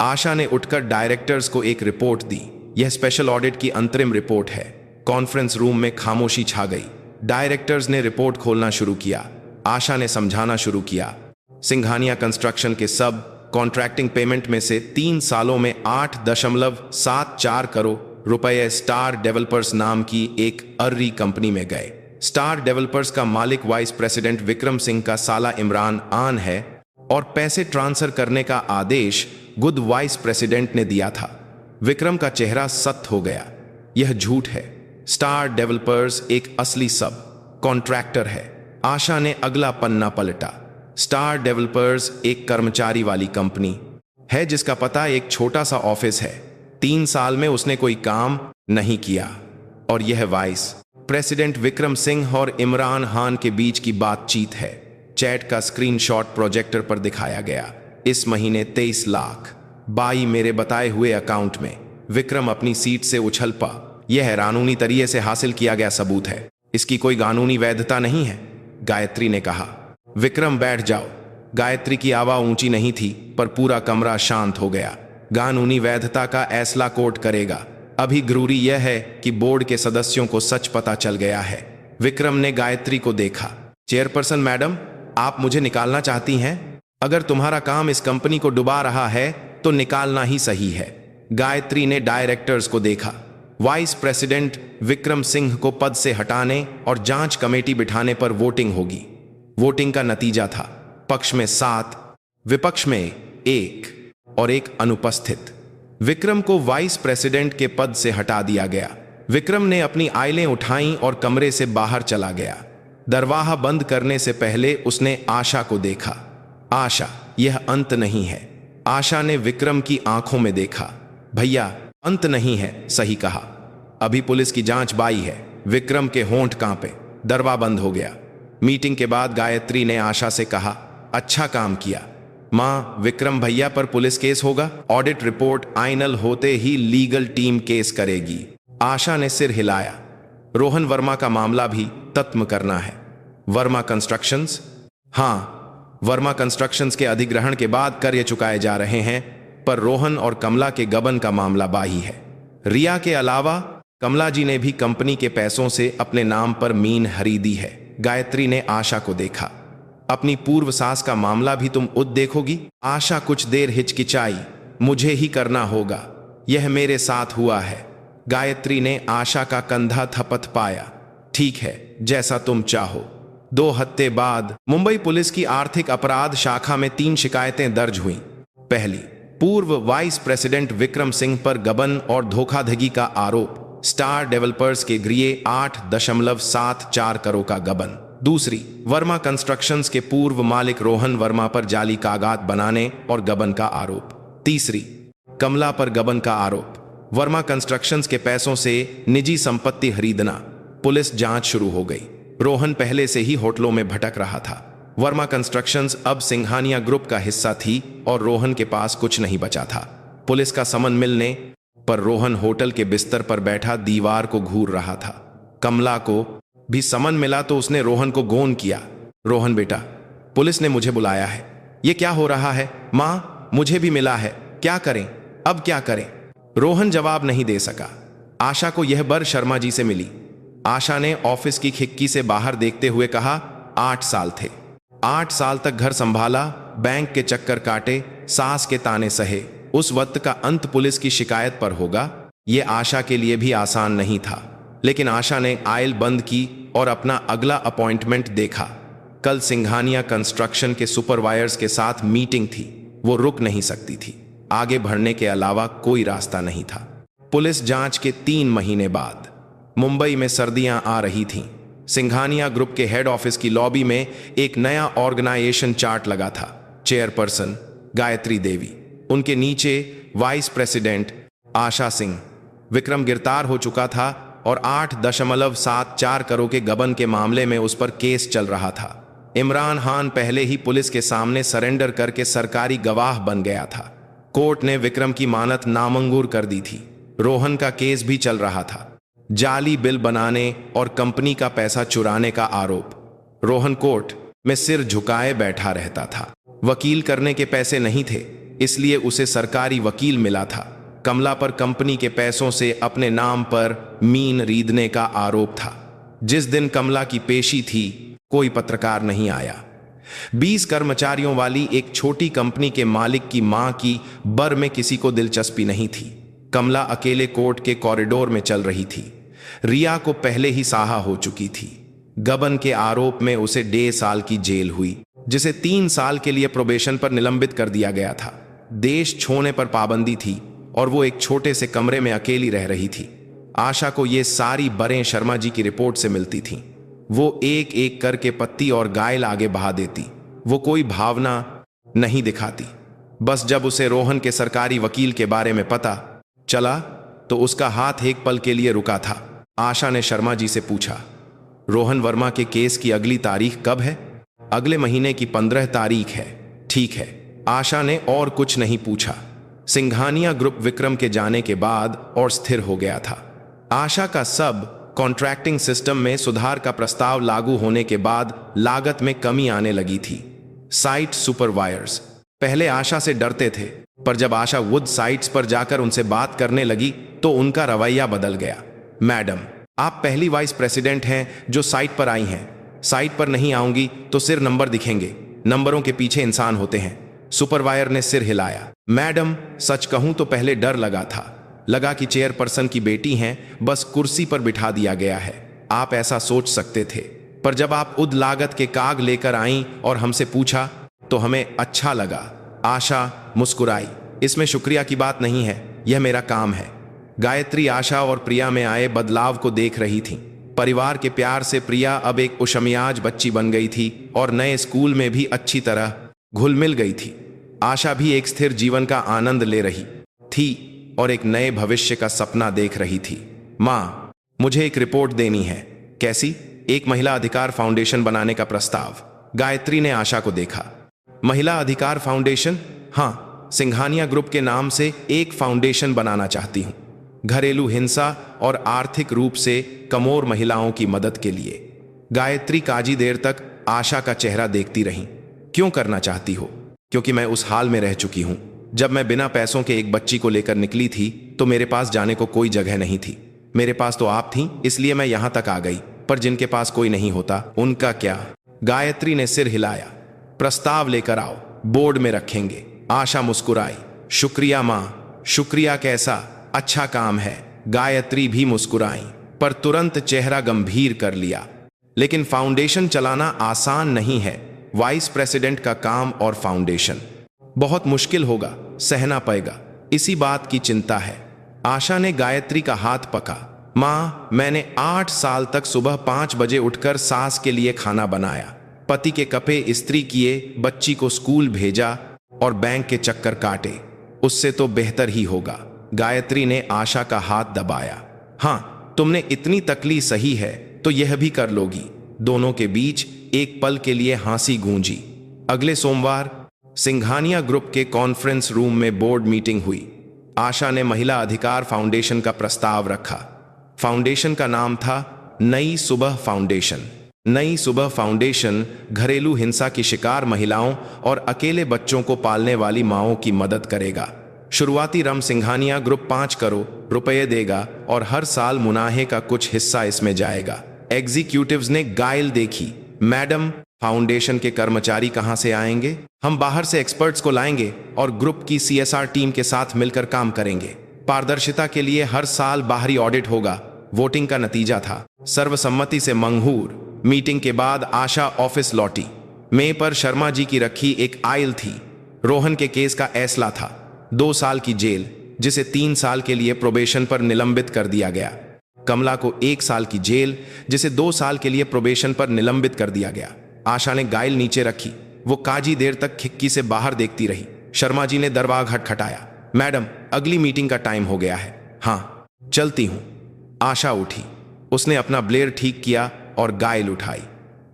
आशा ने उठकर डायरेक्टर्स को एक रिपोर्ट दी। यह स्पेशल ऑडिट की अंतरिम रिपोर्ट है। कॉन्फ्रेंस रूम में खामोशी छा गई। डायरेक्टर्स ने रिपोर्ट खोलना शुरू किया। आशा ने समझाना शुरू किया। सिंघानिया कंस्ट्रक्शन के सब कॉन्ट्रैक्टिंग पेमेंट में से 3 सालों में 8.74 करोड़ रुपए स्टार डेवलपर्स नाम की एक अर्री कंपनी में गए। स्टार डेवलपर्स का मालिक वाइस प्रेसिडेंट विक्रम सिंह का साला इमरान आन है और पैसे ट्रांसफर करने का आदेश गुड वाइस प्रेसिडेंट ने दिया था। विक्रम का चेहरा सख्त हो गया। यह झूठ है। स्टार डेवलपर्स एक असली सब कॉन्ट्रैक्टर है। आशा ने अगला पन्ना पलटा। स्टार डेवलपर्स एक कर्मचारी वाली कंपनी है जिसका पता एक छोटा सा ऑफिस है। 3 साल में उसने कोई काम नहीं किया। और यह वाइस प्रेसिडेंट विक्रम सिंह और इमरान खान के बीच की बातचीत है। चैट का स्क्रीनशॉट प्रोजेक्टर पर दिखाया गया। इस महीने 23 लाख 22 मेरे बताए हुए अकाउंट में। विक्रम अपनी सीट से उछल पा। यह कानूनी तरीके से हासिल किया गया सबूत है। इसकी कोई कानूनी वैधता नहीं है, गायत्री ने कहा। विक्रम, बैठ जाओ। गायत्री की आवाज ऊंची नहीं थी, पर पूरा कमरा शांत हो गया। कानूनी वैधता का फैसला कोर्ट करेगा। अभी जरूरी यह है कि बोर्ड के सदस्यों को सच पता चल गया है। विक्रम ने गायत्री को देखा। चेयरपर्सन मैडम, आप मुझे निकालना चाहती हैं? अगर तुम्हारा काम इस कंपनी को डुबा रहा है तो निकालना ही सही है। गायत्री ने डायरेक्टर्स को देखा। वाइस प्रेसिडेंट विक्रम सिंह को पद से हटाने और जांच कमेटी बिठाने पर वोटिंग होगी। वोटिंग का नतीजा था पक्ष में 7, विपक्ष में 1 और 1 अनुपस्थित। विक्रम को वाइस प्रेसिडेंट के पद से हटा दिया गया। विक्रम ने अपनी आइलें उठाईं और कमरे से बाहर चला गया। दरवाजा बंद करने से पहले उसने आशा को देखा। आशा, यह अंत नहीं है। आशा ने विक्रम की आंखों में देखा। भैया, अंत नहीं है, सही कहा। अभी पुलिस की जांच बाई है। विक्रम के होंठ कांपे। दरवाजा बंद हो गया। मीटिंग के बाद गायत्री ने आशा से कहा, अच्छा काम किया मां। विक्रम भैया पर पुलिस केस होगा। ऑडिट रिपोर्ट फाइनल होते ही लीगल टीम केस करेगी। आशा ने सिर हिलाया। रोहन वर्मा का मामला भी खत्म करना है। वर्मा कंस्ट्रक्शंस? हाँ, वर्मा कंस्ट्रक्शंस के अधिग्रहण के बाद कर्य चुकाए जा रहे हैं, पर रोहन और कमला के गबन का मामला बाही है। रिया के अलावा कमला जी ने भी कंपनी के पैसों से अपने नाम पर मीन खरीदी है। गायत्री ने आशा को देखा। अपनी पूर्व सास का मामला भी तुम उद देखोगी? आशा कुछ देर हिचकिचाई। मुझे ही करना होगा, यह मेरे साथ हुआ है। गायत्री ने आशा का कंधा थपथ पाया। ठीक है, जैसा तुम चाहो। 2 हफ्ते बाद मुंबई पुलिस की आर्थिक अपराध शाखा में 3 शिकायतें दर्ज हुईं। पहली, पूर्व वाइस प्रेसिडेंट विक्रम सिंह पर गबन और धोखाधड़ी का आरोप। स्टार डेवलपर्स के गृह 8.74 करोड़ का गबन। दूसरी, वर्मा कंस्ट्रक्शंस के पूर्व मालिक रोहन वर्मा पर जाली कागजात बनाने और गबन का आरोप। तीसरी, कमला पर गबन का आरोप। वर्मा कंस्ट्रक्शंस के पैसों से निजी संपत्ति खरीदना। पुलिस जांच शुरू हो गई। रोहन पहले से ही होटलों में भटक रहा था। वर्मा कंस्ट्रक्शंस अब सिंघानिया ग्रुप का हिस्सा थी और रोहन के पास कुछ नहीं बचा था। पुलिस का समन मिलने पर रोहन होटल के बिस्तर पर बैठा दीवार को घूर रहा था। कमला को भी समन मिला तो उसने रोहन को गोन किया। रोहन बेटा, पुलिस ने मुझे बुलाया है। ये क्या हो रहा है? माँ, मुझे भी मिला है। क्या करें? अब क्या करें? रोहन जवाब नहीं दे सका। आशा को यह बर शर्मा जी से मिली। आशा ने ऑफिस की खिड़की से बाहर देखते हुए कहा, 8 साल थे। 8 साल तक घर संभाला, बैंक के चक्कर काटे, सास के ताने सहे। उस वक्त का अंत पुलिस की शिकायत पर होगा। यह आशा के लिए भी आसान नहीं था। लेकिन आशा ने आयल बंद की और अपना अगला अपॉइंटमेंट देखा। कल सिंघानिया कंस्ट्रक्शन के सुपरवाइजर्स के साथ मीटिंग थी। वो रुक नहीं सकती थी। आगे बढ़ने के अलावा कोई रास्ता नहीं था। पुलिस जांच के 3 महीने बाद मुंबई में सर्दियां आ रही थीं। सिंघानिया ग्रुप के हेड ऑफिस की लॉबी में एक नया ऑर्गेनाइजेशन चार्ट लगा था। चेयरपर्सन गायत्री देवी, उनके नीचे वाइस प्रेसिडेंट आशा सिंह। विक्रम गिरफ्तार हो चुका था और 8.74 करोड़ के गबन के मामले में उस पर केस चल रहा था। इमरान खान पहले ही पुलिस के सामने सरेंडर करके सरकारी गवाह बन गया था। कोर्ट ने विक्रम की मानत नामंजूर कर दी थी। रोहन का केस भी चल रहा था। जाली बिल बनाने और कंपनी का पैसा चुराने का आरोप। रोहन कोर्ट में सिर झुकाए बैठा रहता था। वकील करने के पैसे नहीं थे, इसलिए उसे सरकारी वकील मिला था। कमला पर कंपनी के पैसों से अपने नाम पर मीन रीदने का आरोप था। जिस दिन कमला की पेशी थी, कोई पत्रकार नहीं आया। 20 कर्मचारियों वाली एक छोटी कंपनी के मालिक की मां की बर में किसी को दिलचस्पी नहीं थी। कमला अकेले कोर्ट के कॉरिडोर में चल रही थी। रिया को पहले ही साहा हो चुकी थी। गबन के आरोप में उसे 1.5 साल की जेल हुई, जिसे 3 साल के लिए प्रोबेशन पर निलंबित कर दिया गया था। देश छोड़ने पर पाबंदी थी और वो एक छोटे से कमरे में अकेली रह रही थी। आशा को ये सारी बरें शर्मा जी की रिपोर्ट से मिलती थीं। वो एक एक करके पत्ती और गायल आगे बहा देती। वो कोई भावना नहीं दिखाती। बस जब उसे रोहन के सरकारी वकील के बारे में पता चला तो उसका हाथ एक पल के लिए रुका था। आशा ने शर्मा जी से पूछा, रोहन वर्मा के केस की अगली तारीख कब है? अगले महीने की 15 तारीख है। ठीक है। आशा ने और कुछ नहीं पूछा। सिंघानिया ग्रुप विक्रम के जाने के बाद और स्थिर हो गया था। आशा का सब कॉन्ट्रैक्टिंग सिस्टम में सुधार का प्रस्ताव लागू होने के बाद लागत में कमी आने लगी थी। साइट सुपरवाइजर्स पहले आशा से डरते थे, पर जब आशा वुड साइट्स पर जाकर उनसे बात करने लगी तो उनका रवैया बदल गया। मैडम, आप पहली वाइस प्रेसिडेंट हैं जो साइट पर आई हैं। साइट पर नहीं आऊंगी तो सिर नंबर दिखेंगे, नंबरों के पीछे इंसान होते हैं। सुपरवायर ने सिर हिलाया। मैडम, सच कहूं तो पहले डर लगा था, लगा कि चेयरपर्सन की बेटी हैं, बस कुर्सी पर बिठा दिया गया है। आप ऐसा सोच सकते थे, पर जब आप उद लागत के काग लेकर आईं और हमसे पूछा तो हमें अच्छा लगा। आशा मुस्कुराई। इसमें शुक्रिया की बात नहीं है, यह मेरा काम है। गायत्री आशा और प्रिया में आए बदलाव को देख रही थी। परिवार के प्यार से प्रिया अब एक उशमियाज बच्ची बन गई थी और नए स्कूल में भी अच्छी तरह घुल मिल गई थी। आशा भी एक स्थिर जीवन का आनंद ले रही थी और एक नए भविष्य का सपना देख रही थी। माँ, मुझे एक रिपोर्ट देनी है। कैसी? एक महिला अधिकार फाउंडेशन बनाने का प्रस्ताव। गायत्री ने आशा को देखा। महिला अधिकार फाउंडेशन? हाँ, सिंघानिया ग्रुप के नाम से एक फाउंडेशन बनाना चाहती हूँ, घरेलू हिंसा और आर्थिक रूप से कमजोर महिलाओं की मदद के लिए। गायत्री काजी देर तक आशा का चेहरा देखती रही। क्यों करना चाहती हो? क्योंकि मैं उस हाल में रह चुकी हूं। जब मैं बिना पैसों के एक बच्ची को लेकर निकली थी तो मेरे पास जाने को कोई जगह नहीं थी। मेरे पास तो आप थीं, इसलिए मैं यहां तक आ गई। पर जिनके पास कोई नहीं होता, उनका क्या? गायत्री ने सिर हिलाया। प्रस्ताव लेकर आओ, बोर्ड में रखेंगे। आशा मुस्कुराई। शुक्रिया माँ। शुक्रिया कैसा? अच्छा काम है। गायत्री भी मुस्कुराई, पर तुरंत चेहरा गंभीर कर लिया। लेकिन फाउंडेशन चलाना आसान नहीं है। वाइस प्रेसिडेंट का काम और फाउंडेशन बहुत मुश्किल होगा, सहना पड़ेगा। इसी बात की चिंता है। आशा ने गायत्री का हाथ पका। माँ, मैंने 8 साल तक सुबह 5 बजे उठकर सास के लिए खाना बनाया, पति के कपड़े इस्त्री किए, बच्ची को स्कूल भेजा और बैंक के चक्कर काटे। उससे तो बेहतर ही होगा। गायत्री ने आशा का हाथ दबाया। हाँ, तुमने इतनी तकलीफ सही है तो यह भी कर लोगी। दोनों के बीच एक पल के लिए हंसी गूंजी। अगले सोमवार सिंघानिया ग्रुप के कॉन्फ्रेंस रूम में बोर्ड मीटिंग हुई। आशा ने महिला अधिकार फाउंडेशन का प्रस्ताव रखा। फाउंडेशन का नाम था नई सुबह फाउंडेशन। नई सुबह फाउंडेशन घरेलू हिंसा की शिकार महिलाओं और अकेले बच्चों को पालने वाली माओं की मदद करेगा। शुरुआती रम सिंघानिया ग्रुप 5 करोड़ रुपए देगा और हर साल मुनाफे का कुछ हिस्सा इसमें जाएगा। एग्जीक्यूटिव्स ने गाइल देखी। मैडम, फाउंडेशन के कर्मचारी कहां से आएंगे? हम बाहर से एक्सपर्ट्स को लाएंगे और ग्रुप की CSR टीम के साथ मिलकर काम करेंगे। पारदर्शिता के लिए हर साल बाहरी ऑडिट होगा। वोटिंग का नतीजा था सर्वसम्मति से मंजूर। मीटिंग के बाद आशा ऑफिस लौटी। मे पर शर्मा जी की रखी एक आयल थी। रोहन के केस का फैसला था 2 साल की जेल, जिसे 3 साल के लिए प्रोबेशन पर निलंबित कर दिया गया। कमला को 1 साल की जेल, जिसे 2 साल के लिए प्रोबेशन पर निलंबित कर दिया गया। आशा ने गाइल नीचे रखी। वो काजी देर तक खिड़की से बाहर देखती रही। शर्मा जी ने दरवाजा खटखटाया। मैडम, अगली मीटिंग का टाइम हो गया है। हाँ, चलती हूं। आशा उठी। उसने अपना ब्लेयर ठीक किया और गाइल उठाई।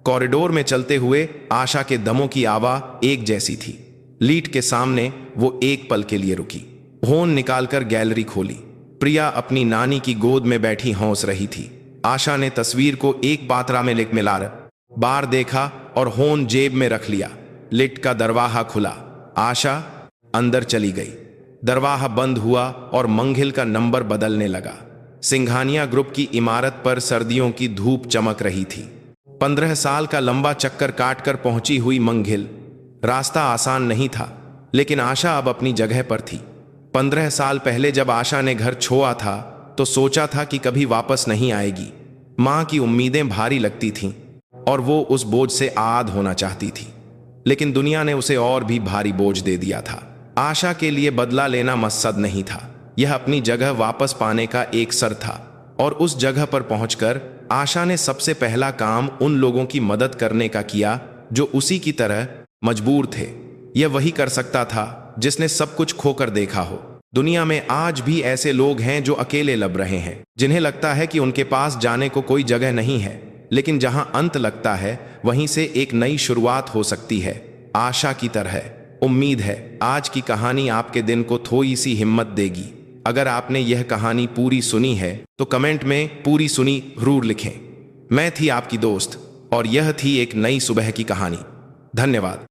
कॉरिडोर में चलते हुए आशा के दमों की आवाज एक जैसी थी। लीट के सामने वो एक पल के लिए रुकी। होन निकालकर गैलरी खोली। प्रिया अपनी नानी की गोद में बैठी हंस रही थी। आशा ने तस्वीर को एक पात्रा में लिख मिला बार देखा और होन जेब में रख लिया। लिट का दरवाजा खुला। आशा अंदर चली गई। दरवाजा बंद हुआ और मंगिल का नंबर बदलने लगा। सिंघानिया ग्रुप की इमारत पर सर्दियों की धूप चमक रही थी। 15 साल का लंबा चक्कर काटकर पहुंची हुई मंगिल। रास्ता आसान नहीं था, लेकिन आशा अब अपनी जगह पर थी। 15 साल पहले जब आशा ने घर छोड़ा था तो सोचा था कि कभी वापस नहीं आएगी। माँ की उम्मीदें भारी लगती थीं और वो उस बोझ से आज़ाद होना चाहती थी, लेकिन दुनिया ने उसे और भी भारी बोझ दे दिया था। आशा के लिए बदला लेना मकसद नहीं था, यह अपनी जगह वापस पाने का एक सर था। और उस जगह पर पहुंचकर आशा ने सबसे पहला काम उन लोगों की मदद करने का किया जो उसी की तरह मजबूर थे। यह वही कर सकता था जिसने सब कुछ खोकर देखा हो। दुनिया में आज भी ऐसे लोग हैं जो अकेले लब रहे हैं, जिन्हें लगता है कि उनके पास जाने को कोई जगह नहीं है, लेकिन जहां अंत लगता है वहीं से एक नई शुरुआत हो सकती है। आशा की तरह उम्मीद है आज की कहानी आपके दिन को थोड़ी सी हिम्मत देगी। अगर आपने यह कहानी पूरी सुनी है तो कमेंट में पूरी सुनी जरूर लिखें। मैं थी आपकी दोस्त और यह थी एक नई सुबह की कहानी। धन्यवाद।